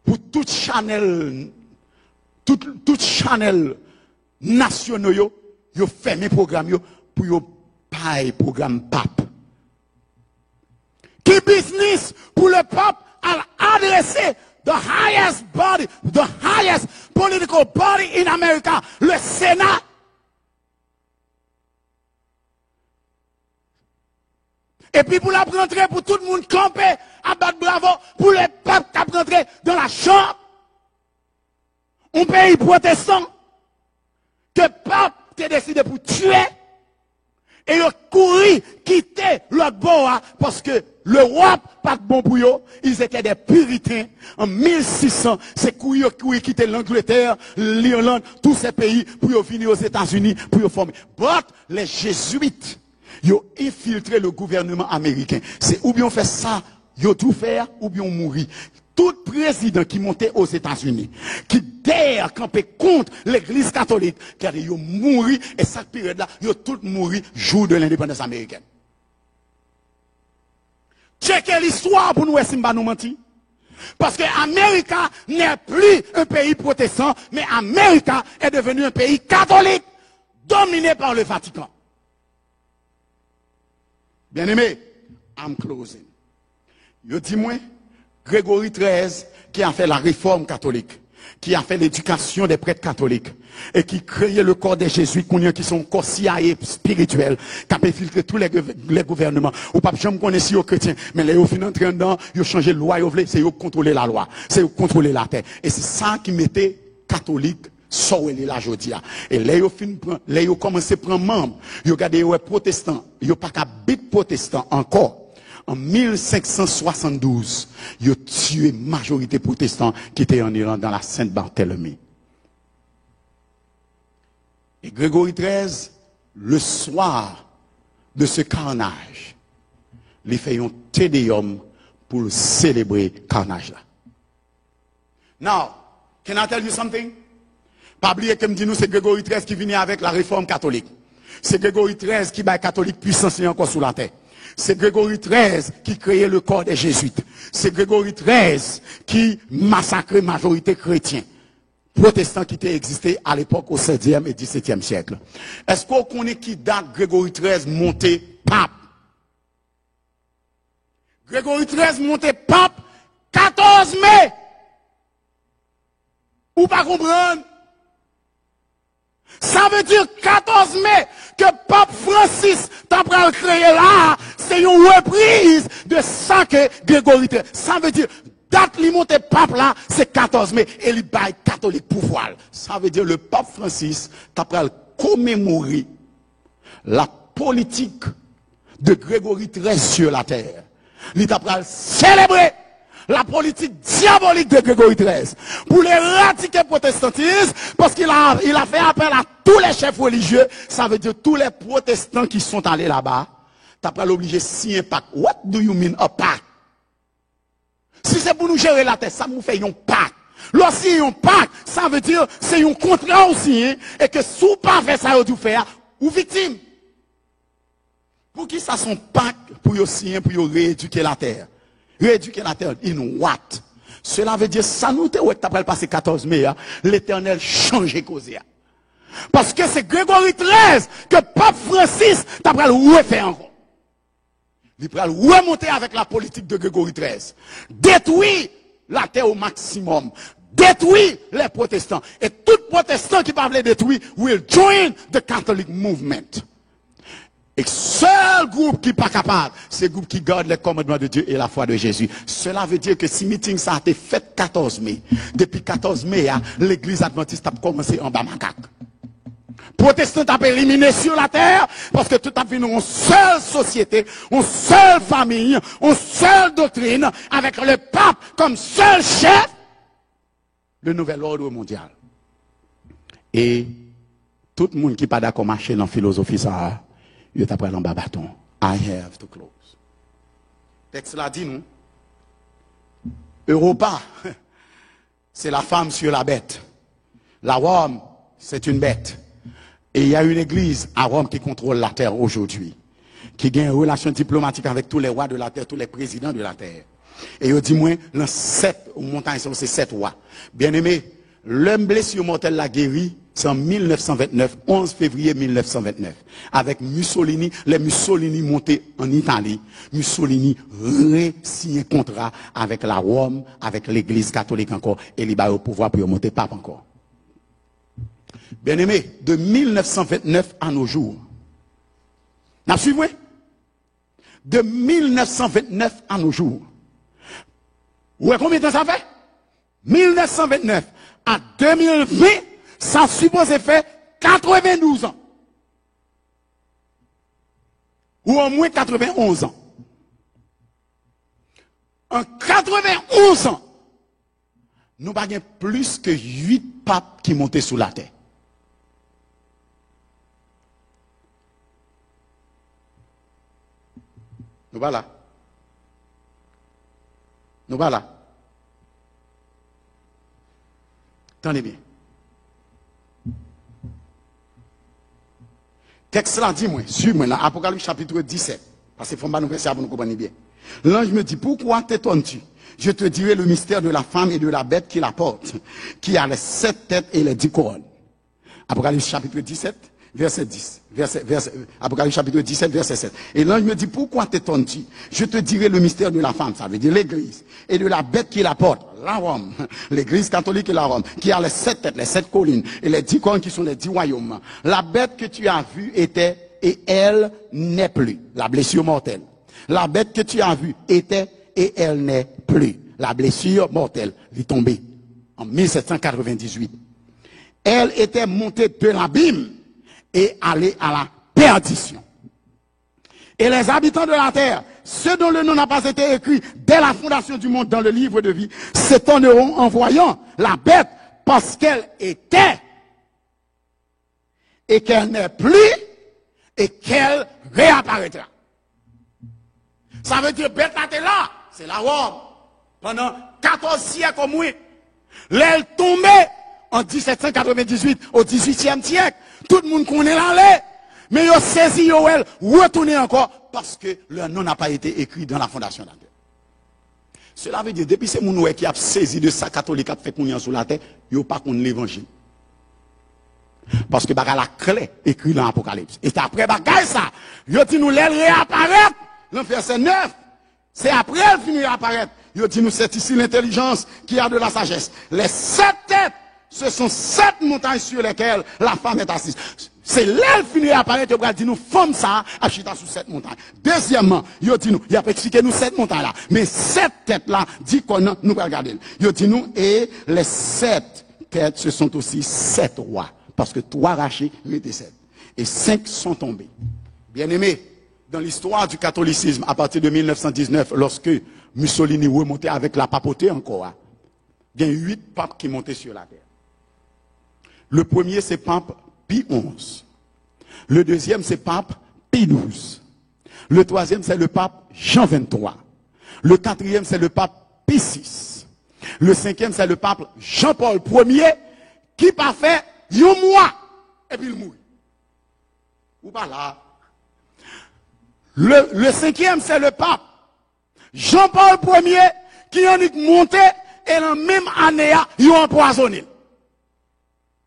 Pour toute Chanel nationaux yo fermé programme yo pour yo paye programme pape. Qui business pour le pape à adresser the highest political body in America, le Sénat. Et puis pour la rentrer, pour tout le monde camper, à battre bravo, pour les papes qui rentrer dans la chambre. Un pays protestant, que le pape a décidé pour tuer, et il a couru, quitter l'autre bord, parce que le roi, pas de bon pour eux, ils étaient des puritains. En 1600, c'est courir, quitter l'Angleterre, l'Irlande, tous ces pays, pour venir aux États-Unis, pour former. But les jésuites, ils ont infiltré le gouvernement américain. C'est ou bien on fait ça, ils ont tout faire, ou bien on mourit. Tout président qui montait aux États-Unis, qui dare camper contre l'église catholique, car ils ont mouru, et cette période-là, ils ont tous mouru jour de l'indépendance américaine. Checkez l'histoire pour nous, si nous mentir. Parce que l'Amérique n'est plus un pays protestant, mais l'Amérique est devenu un pays catholique, dominé par le Vatican. Bien aimé, I'm closing. Je dis moi, Grégory XIII, qui a fait la réforme catholique, qui a fait l'éducation des prêtres catholiques, et qui créait le corps des jésuites, qui sont corps CIA spirituels, qui a filtré tous les gouvernements. Ou pas, je me connais si aux chrétiens, mais les au fin d'entrer dedans, ils ont changé la loi, c'est eux contrôler la loi, c'est eux contrôler la terre. Et c'est ça qui mettait catholique sur la jodia. Et les ont commencé à prendre membre, ils ont gardé les protestants, ils n'ont pas qu'à bit protestant encore. En 1572, ils ont tué la majorité protestante qui était en Iran dans la Sainte-Barthélemy. Et Grégory XIII, le soir de ce carnage, il fait un tédéum pour célébrer le carnage là. Now, can I tell you something? Pas oublier que me dit nous c'est Grégory XIII qui vient avec la réforme catholique. C'est Grégory XIII qui bat catholique puissance encore sous la terre. C'est Grégory XIII qui créait le corps des jésuites. C'est Grégory XIII qui massacrait la majorité chrétienne, protestants qui étaient existé à l'époque au 16e et 17e siècle. Est-ce qu'on connaît qui date Grégory XIII monté pape? Grégory XIII monté pape 14 mai. Ou pas comprendre? Ça veut dire 14 mai que Pape Francis t'a créé là, c'est une reprise de ça que Grégory XIII. Ça veut dire, date li monte pape là, c'est 14 mai, et il baille catholique pouvoir. Ça veut dire le Pape Francis t'a commémorer la politique de Grégory XIII sur la terre. Il t'a célébrer la politique diabolique de Grégory XIII pour les éradiquer protestantisme, parce qu'il a fait appel à tous les chefs religieux, ça veut dire tous les protestants qui sont allés là-bas, t'as pas l'obligé signer un pacte. What do you mean a pacte? Si c'est pour nous gérer la terre, ça nous fait un pacte. Lorsqu'il y a un pacte, ça veut dire c'est un contrat aussi, et que si vous pas fait ça, vous faire, ou victime. Pour qui ça son pacte pour signer, pour rééduquer la terre? Rééduquer la terre in what? Cela veut dire, ça nous te ouais, t'après le passé 14 mai, l'Éternel change cause. Parce que c'est Grégory XIII que Pape Francis t'après le refaire encore. Il va remonter avec la politique de Grégory XIII. Détruire la terre au maximum. Détruire les protestants. Et tout protestant qui parle détruire will join the Catholic movement. Et seul groupe qui n'est pas capable, c'est le groupe qui garde les commandements de Dieu et la foi de Jésus. Cela veut dire que si meeting ça a été fait 14 mai, depuis 14 mai, l'église adventiste a commencé en bas macaque. Protestants ont éliminé sur la terre parce que tout a vu une seule société, une seule famille, une seule doctrine, avec le pape comme seul chef, le nouvel ordre mondial. Et tout le monde qui n'est pas d'accord marcher dans la philosophie, ça, il est après en bas bâton. I have to close. Texte là dit nous, Europa, c'est la femme sur la bête. La Rome, c'est une bête. Et il y a une église à Rome qui contrôle la terre aujourd'hui, qui a une relation diplomatique avec tous les rois de la terre, tous les présidents de la terre. Et il dit, moi, dans 7 montagnes, c'est 7 rois. Bien aimé, l'homme blessure mortel la guéri, c'est en 1929, 11 février 1929. Avec Mussolini, les Mussolini montés en Italie. Mussolini re-signe un contrat avec la Rome, avec l'église catholique encore, et il va au pouvoir pour monter pape encore. Bien aimé, de 1929 à nos jours. N'a suivi? De 1929 à nos jours. Ouais, combien de temps ça fait? 1929 à 2020, ça suppose faire 92 ans. Ou au moins 91 ans. En 91 ans, nous n'avons plus que 8 papes qui montaient sous la terre. Nous voilà. Nous voilà. Tenez bien. Texte là dit moi, suis-moi là, Apocalypse chapitre 17. Parce qu'il faut pas nous faire ça pour nous comprendre bien. L'ange me dit, pourquoi t'étonnes-tu? Je te dirai le mystère de la femme et de la bête qui la porte, qui a les 7 têtes et les 10 couronnes. Apocalypse chapitre 17, verset 10. Apocalypse chapitre 17, verset 7. Et l'ange me dit, pourquoi t'étonnes-tu? Je te dirai le mystère de la femme, ça veut dire l'église, et de la bête qui la porte, la Rome, l'église catholique et la Rome, qui a les 7 têtes, les 7 collines, et les 10 couronnes qui sont les 10 royaumes. La bête que tu as vue était, et elle n'est plus, la blessure mortelle. La bête que tu as vue était, et elle n'est plus. La blessure mortelle est tombée en 1798. Elle était montée de l'abîme et allée à la perdition. Et les habitants de la terre, ceux dont le nom n'a pas été écrit dès la fondation du monde dans le livre de vie, s'étonneront en voyant la bête parce qu'elle était et qu'elle n'est plus et qu'elle réapparaîtra. Ça veut dire bête là, là, c'est la Rome. Pendant 14 siècles au moins. L'aile tombée en 1798 au 18e siècle. Tout le monde connaît l'allée. Mais ils ont saisi, ils ont retourné encore parce que leur nom n'a pas été écrit dans la fondation de la terre. Cela veut dire, depuis ces gens qui ont saisi de ça, catholique a fait qu'on sur la terre, ils n'ont pas connu l'évangile. Parce que la clé écrit dans l'Apocalypse. Et après ça, ils ont dit nous l'aile réapparaître. Le verset 9, c'est après elle finit à apparaître. Il dit nous c'est ici l'intelligence qui a de la sagesse. Les 7 têtes, ce sont 7 montagnes sur lesquelles la femme est assise. C'est l'aile finit à apparaître. Il dit nous femme ça à chita sur 7 montagnes. Deuxièmement, il dit nous, il a expliqué nous 7 montagnes là. Mais 7 têtes là, dit qu'on nous va regarder. Il dit nous, et les 7 têtes, ce sont aussi 7 rois. Parce que 3 rachés, il était 7. Et 5 sont tombés. Bien aimés. Dans l'histoire du catholicisme, à partir de 1919, lorsque Mussolini remontait avec la papauté encore, il y a 8 papes qui montaient sur la terre. Le premier, c'est pape Pie XI. Le deuxième, c'est pape Pie XII. Le troisième, c'est le pape Jean XXIII. Le quatrième, c'est le pape Pie VI. Le cinquième, c'est le pape Jean-Paul Ier, qui pas fait un mois, et puis il mourit. Ou pas là. Le cinquième, c'est le pape. Jean-Paul Ier, qui en est monté, et dans la même année, ils ont empoisonné.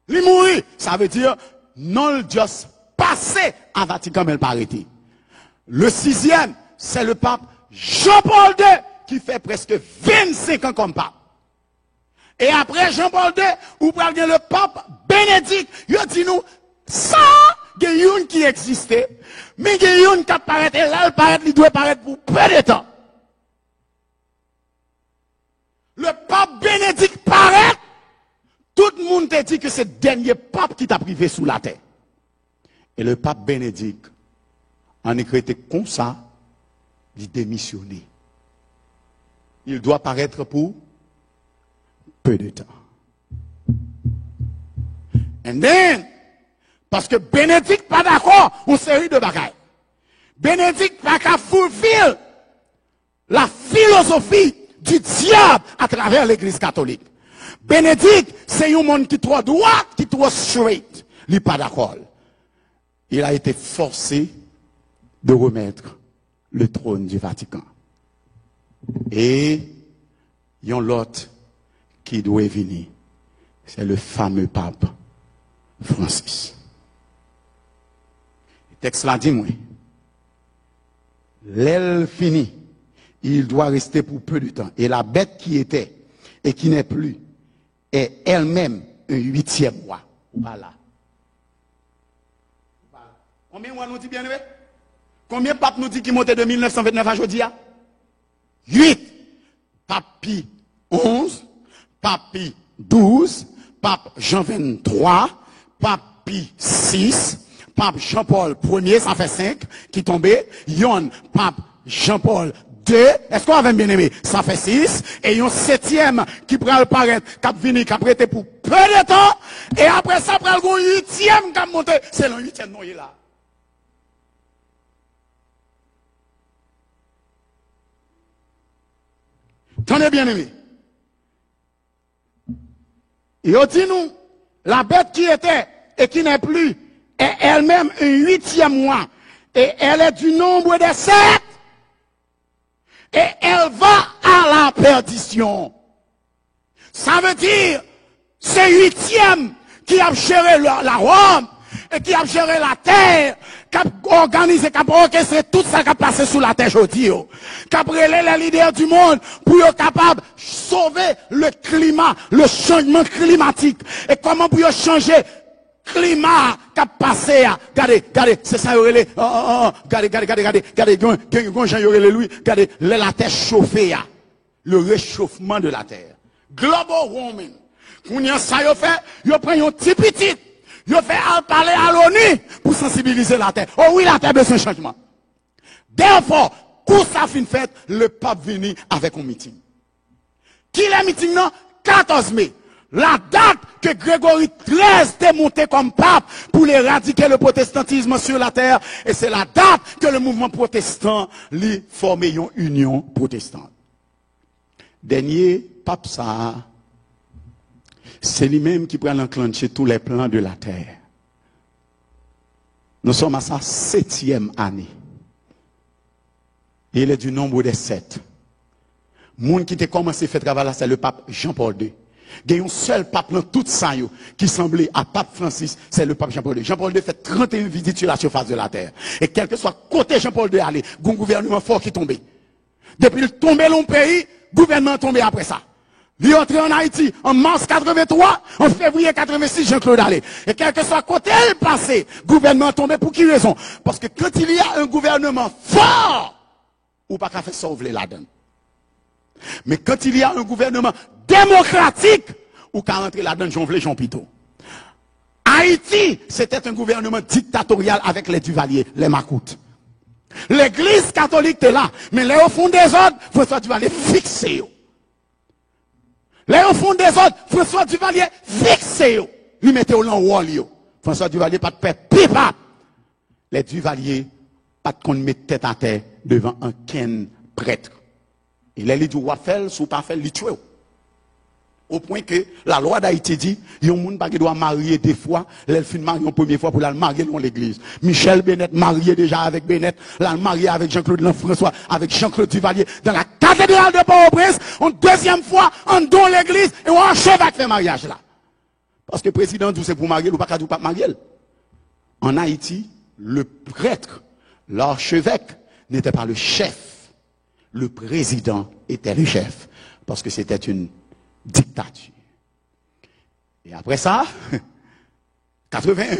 Il mourit. Ça veut dire, non, juste passé à Vatican, mais il pas arrêté. Le sixième, c'est le pape Jean-Paul II, qui fait presque 25 ans comme pape. Et après Jean-Paul II, vous prenez le pape Bénédicte, il dit nous, ça, il y a une qui existait, mais il y a une qui apparaît, et là, il doit apparaître pour peu de temps. Le pape Bénédicte paraît, tout le monde te dit que c'est le dernier pape qui t'a privé sous la terre. Et le pape Bénédicte, en écrit comme ça, il démissionné. Il doit paraître pour peu de temps. And then, parce que Bénédicte pas d'accord, une série de bagailles. Bénédicte pas qu'à fulfill la philosophie du diable à travers l'église catholique. Bénédicte, c'est un monde qui trop droit, qui trop straight. Il n'est pas d'accord. Il a été forcé de remettre le trône du Vatican. Et il y a l'autre qui doit venir. C'est le fameux pape Francis. Le texte l'a dit, moi. L'aile finie, il doit rester pour peu de temps. Et la bête qui était et qui n'est plus est elle-même un 8e roi. Voilà. Combien de mois nous dit bien aimé? Combien de papes nous dit qui montaient de 1929 à aujourd'hui? 8. Pape Pie 11, Pape Pie 12, Pape Jean 23, Pape Pie 6, Pape Jean-Paul Ier, ça fait 5 qui tombaient. Yon, Pape Jean-Paul 2, est-ce qu'on avait bien aimé? Ça fait 6. Et yon 7e qui prend le paraître, qui a venu, qui a prêté pour peu de temps. Et après ça, prend le 8e qui a monté. C'est le 8e non, il est là. Tenez bien aimé. Et on dit nous, la bête qui était et qui n'est plus est elle-même un 8e mois. Et elle est du nombre de 7. Et elle va à la perdition. Ça veut dire, c'est 8e qui a géré la Rome et qui a géré la terre, qui a organisé, qui a orchestré tout ça qui a passé sous la terre aujourd'hui, qui a brûlé les leaders du monde pour être capable de sauver le climat, le changement climatique. Et comment pour changer le climat qui a passé à, regardez, c'est ça, regardez, regardez, la terre chauffée, le réchauffement de la terre. Global warming. Quand y a ça, il fait, il prend un petit petit. Il fait parler à l'ONU pour sensibiliser la terre. Oh oui, la terre a besoin de changement. Therefore, quand ça fin fait, le pape venu avec un meeting. Qui est le meeting non? 14 mai. La date que Grégory XIII était monté comme pape pour éradiquer le protestantisme sur la terre. Et c'est la date que le mouvement protestant lui formé une union protestante. Dernier pape ça. C'est lui-même qui prend enclencher tous les plans de la terre. Nous sommes à sa 7e année. Il est du nombre des 7. Monde qui a commencé à faire travail, c'est le pape Jean-Paul II. Il y a un seul pape dans tout ça qui semblait à pape Francis, c'est le pape Jean-Paul II. Jean-Paul II fait 31 visites sur la surface de la terre. Et quel que soit côté Jean-Paul II allé, il y a un gouvernement fort qui est tombé. Depuis le tombé dans le pays, le gouvernement est tombé après ça. Il est entré en Haïti en mars 83, en février 86, Jean-Claude Allais. Et quel que soit côté le passé, le gouvernement est tombé pour qui raison? Parce que quand il y a un gouvernement fort, ou pas qu'à faire sauver la donne. Mais quand il y a un gouvernement démocratique, ou qu'à rentrer la donne, Jean Pito. Haïti, c'était un gouvernement dictatorial avec les Duvalier, les Macoutes. L'église catholique est là, mais les au fond des ordres, François Duvalier fixé. Les au fond des ordres, François Duvalier fixé. Lui mettez au long wall. François Duvalier pas de paix, pipa. Les Duvalier pas de qu'on mette tête à terre devant un ken prêtre. Il est dit ou faire, ou pas faire, il tue. Au point que la loi d'Haïti dit, il y a un monde qui doit marier deux fois, l'elfine marie une première fois pour la marier dans l'église. Michel Bennett marié déjà avec Bennett, la marié avec Jean-Claude François, avec Jean-Claude Duvalier, dans la cathédrale de Port-au-Prince, une deuxième fois, en dans l'église, et on achève avec ce mariage là. Parce que le président dit c'est pour marier, ou pas marier. En Haïti, le prêtre, l'archevêque, n'était pas le chef. Le président était le chef. Parce que c'était une dictature. Et après ça, 81,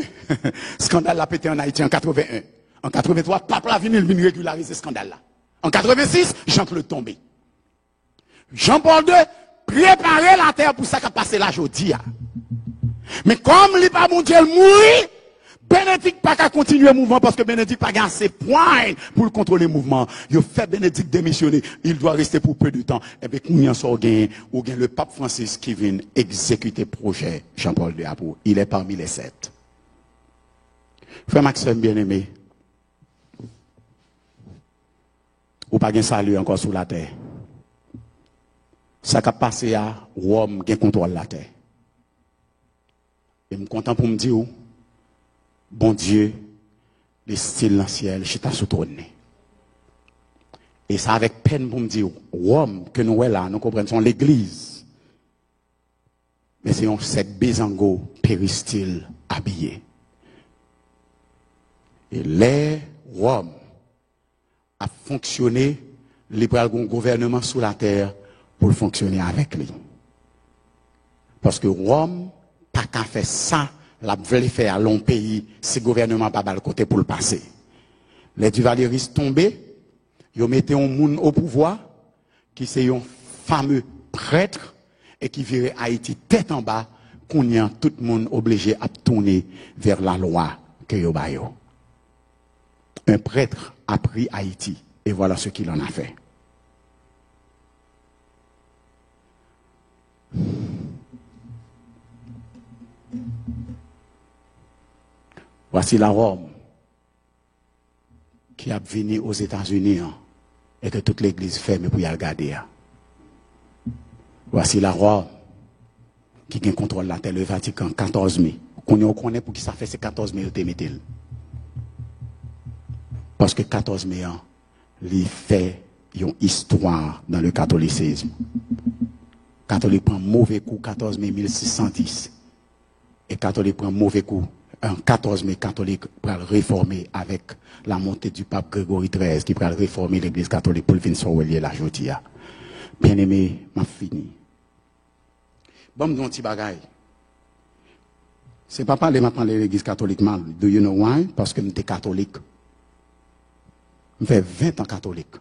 scandale a pété en Haïti en 81. En 83, Pape la venu régulariser ce scandale-là. En 86, Jean-Claude tombé. Jean-Paul II préparait la terre pour ça qu'a passé là aujourd'hui. Mais comme il n'est pas mon Dieu mourir, Bénédicte pas qu'à continuer le mouvement parce que Bénédicte pas assez point pour contrôler le mouvement. Il fait Bénédicte démissionner, il doit rester pour peu de temps. Et bien, combien sort gain ou gain le pape Francis qui vient exécuter le projet Jean-Paul II Apour. Il est parmi les 7. Frère Maxime bien-aimé, ou pas gain salut encore sur la terre. Ça qui a passé à Rome qui contrôle la terre. Et je suis content pour me dire, bon Dieu, le style dans le ciel, je suis sous trône. Et ça avec peine pour me dire, Rome, que nous sommes là, nous comprenons l'église. Mais c'est un cette bézango péristyle habillé. Et les Rome a fonctionné, les gouvernement sous la terre pour fonctionner avec lui. Parce que Rome, pas qu'à faire ça, la voulait faire à long pays, si le gouvernement pas le côté pour le passer. Les Duvaliéristes tombés, ils mettaient un monde au pouvoir, qui c'est un fameux prêtre, et qui virait Haïti tête en bas, qu'on y a tout le monde obligé à tourner vers la loi que yo bayo. Un prêtre a pris Haïti, et voilà ce qu'il en a fait. Voici la Rome qui a venu aux États-Unis et que toute l'église ferme pour y regarder. Voici la Rome qui contrôle la terre, le Vatican, 14 mai. On connaît pour qui ça fait ces 14 mai de mettre. Parce que 14 mai, il fait une histoire dans le catholicisme. Catholique prend mauvais coup 14 mai 1610. Et catholique prend mauvais coup en 14 mai, catholique pour le réformer avec la montée du pape Grégory XIII qui pour réformer l'église catholique pour le venir sur la jodia. Bien aimé, m'a fini. Bon, mon petit bagaille. C'est pas parler maintenant de l'église catholique mal. Do you know why? Parce que j'étais catholique. Je fais 20 ans catholique.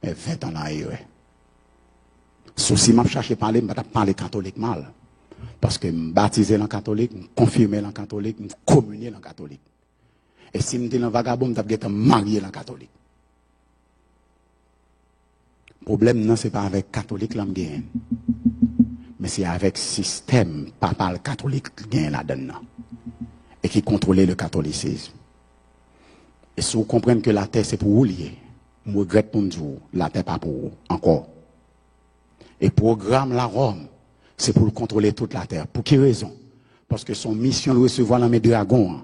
Mais 20 ans là, ouais. Si je cherche à parler, je ne vais pas parler catholique mal. Parce que je suis baptisé dans le catholique, je suis confirmé dans le catholique, je suis communié dans le catholique. Et si je suis dans le vagabond, je suis marié dans le catholique. Le problème, ce n'est pas avec le catholique que je gagne. Mais c'est avec le système papal catholique qui gagne là-dedans. Et qui contrôle le catholicisme. Et si vous comprenez que la terre, c'est pour vous lier, je regrette pour me dire, la terre n'est pas pour vous, encore. Et programme la Rome, c'est pour contrôler toute la terre. Pour quelle raison? Parce que son mission de recevoir l'armée dragon,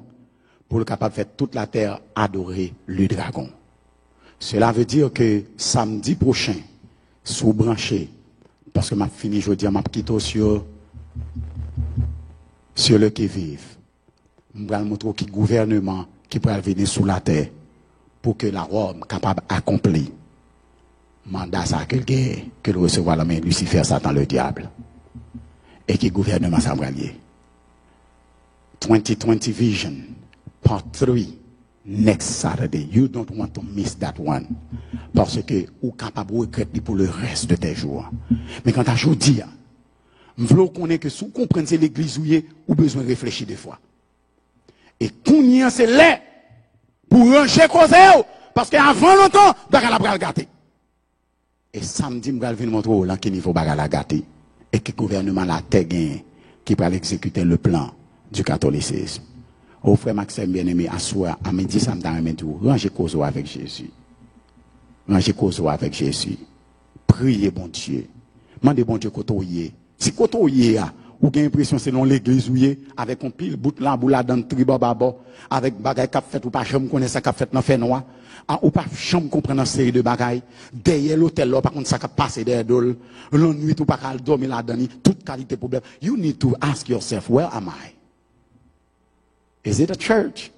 pour le capable de faire toute la terre adorer le dragon. Cela veut dire que samedi prochain, sous branché, parce que m'a fini jeudi, m'a quitté sur le qui-vive. Je vais montrer qui gouvernement qui peut venir sous la terre pour que la Rome capable d'accomplir mandat ça que le recevoir la main Lucifer, Satan, le diable. Et qui gouvernement ça va lier. 2020 Vision, part 3, next Saturday. You don't want to miss that one. Parce que vous êtes capable de regretter pour le reste de tes jours. Mais quand tu as dit, je veux qu'on que si vous comprenez l'église où vous avez besoin de réfléchir des fois. Et qu'on c'est là pour ranger cause parce qu'avant longtemps, vous allez la gâter. Et samedi, je vais venir montrer là qu'il niveau la gâter. Et que le gouvernement la terre qui va exécuter le plan du catholicisme. Au frère Maxime bien-aimé, à soir, à midi, ça me donne tout. Rangez cause avec Jésus. Rangez cause avec Jésus. Priez, bon Dieu. Mandez bon Dieu côté. Si côté ou avez l'impression c'est non l'église ou avec un pile bout là boula dans tribo babo avec bagay qu'a fait ou pas chambre connaît ça qu'a fait dans fait noir ou pas chambre comprendre une série de bagay derrière l'hôtel là par contre ça qu'a passé derrière dol l'ennui ou pas qu'à dormir là-dedans toute qualité problème. You need to ask yourself, where am I? Is it a church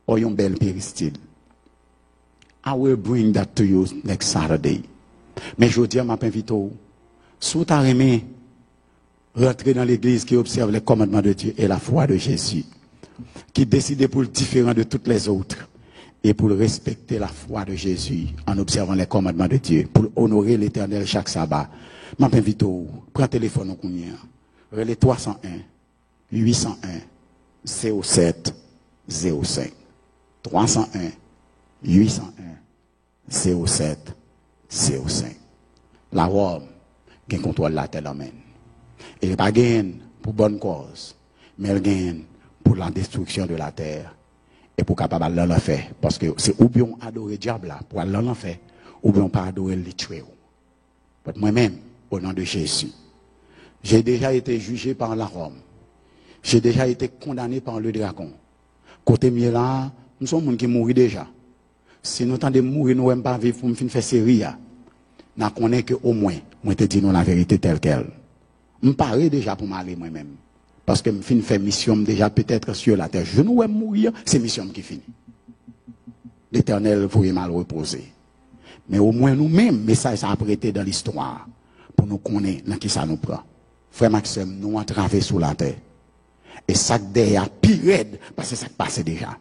or your bel péristyle? I will bring that to you next Saturday. Mais je dis à ma invité, si tu as aimé rentrer dans l'église qui observe les commandements de Dieu et la foi de Jésus, qui décide pour le différent de toutes les autres et pour respecter la foi de Jésus en observant les commandements de Dieu, pour honorer l'Éternel chaque sabbat, je t'invite, prends le téléphone au Kounia, relais 301 801 07 05 301 801 07 05. La Rome qui contrôle la terre amène. Et il pas gagne pour bonne cause, mais elle gagne pour la destruction de la terre et pour capable de l'enfer. Parce que c'est ou bien adorer diable là pour aller dans l'enfer, ou bien pas adorer le tuer. Moi-même, au nom de Jésus, j'ai déjà été jugé par la Rome. J'ai déjà été condamné par le dragon. Côté mieux là, nous sommes gens qui mourent déjà. Si nous tentons de mourir, nous n'aimons pas vivre pour nous faire série. Nous connaissons qu'au moins, moi te dis nous la vérité telle qu'elle. Je parie déjà pour m'aller moi-même. Parce que je fais mission déjà peut-être sur la terre. Je ne veux mourir, c'est mission qui finit. L'Éternel vous est mal reposé. Mais au moins nous-mêmes, message ça a prêté dans l'histoire pour nous connaître dans qui ça nous prend. Frère Maxime, nous avons traversé sous la terre. Et ça derrière pire parce que ça passe déjà.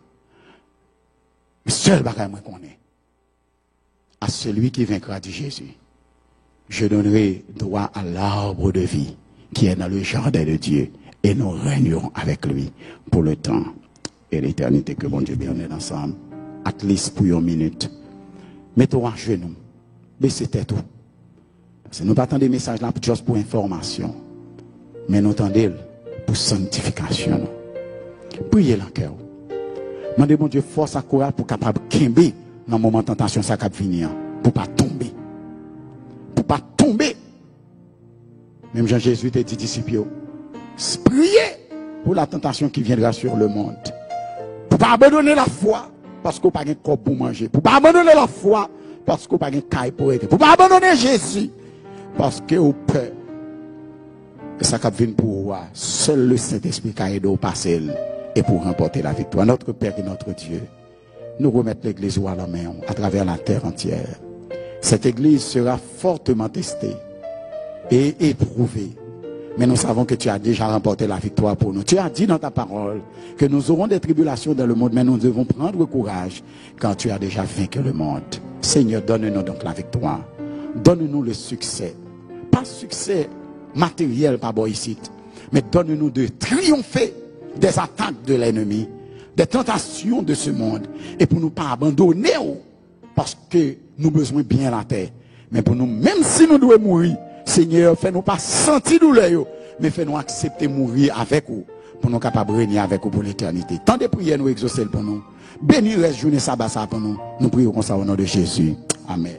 Mais seul bagage moi connais. À celui qui vaincra, dit Jésus, je donnerai droit à l'arbre de vie qui est dans le jardin de Dieu et nous régnerons avec lui pour le temps et l'éternité. Que bon Dieu bénisse ensemble. At least pour une minute. Mettons à genoux. Baissez tête tout. Parce que nous pas attendre des messages là juste pour information. Mais nous attendons pour sanctification. Priez dans le cœur. Demandez bon Dieu force à courage pour capable kimber dans le moment de tentation ça cap venir pour pas tomber. Pour pas tomber. Même Jean-Jésus t'a dit disciples, priez pour la tentation qui viendra sur le monde. Pour pas abandonner la foi parce qu'on pas de corps pour manger. Pour pas abandonner la foi parce qu'on pas de caille pour aider. Pour pas abandonner Jésus parce que au peur. Et ça cap vient pour voir seul le Saint-Esprit qui a aidé au passer et pour remporter la victoire. Notre Père et notre Dieu, nous remettons l'église à la main à travers la terre entière. Cette église sera fortement testée et éprouvée. Mais nous savons que tu as déjà remporté la victoire pour nous. Tu as dit dans ta parole que nous aurons des tribulations dans le monde, mais nous devons prendre courage quand tu as déjà vaincu le monde. Seigneur, donne-nous donc la victoire. Donne-nous le succès. Pas succès matériel par ici, mais donne-nous de triompher des attaques de l'ennemi, des tentations de ce monde, et pour nous pas abandonner, parce que nous avons besoin bien la terre. Mais pour nous, même si nous devons mourir, Seigneur, fais-nous pas sentir douleur, mais fais-nous accepter mourir avec vous, pour nous capables de régner avec vous pour l'éternité. Tant de prières nous exaucer pour nous. Bénis la journée sabbat pour nous. Nous prions comme ça au nom de Jésus. Amen.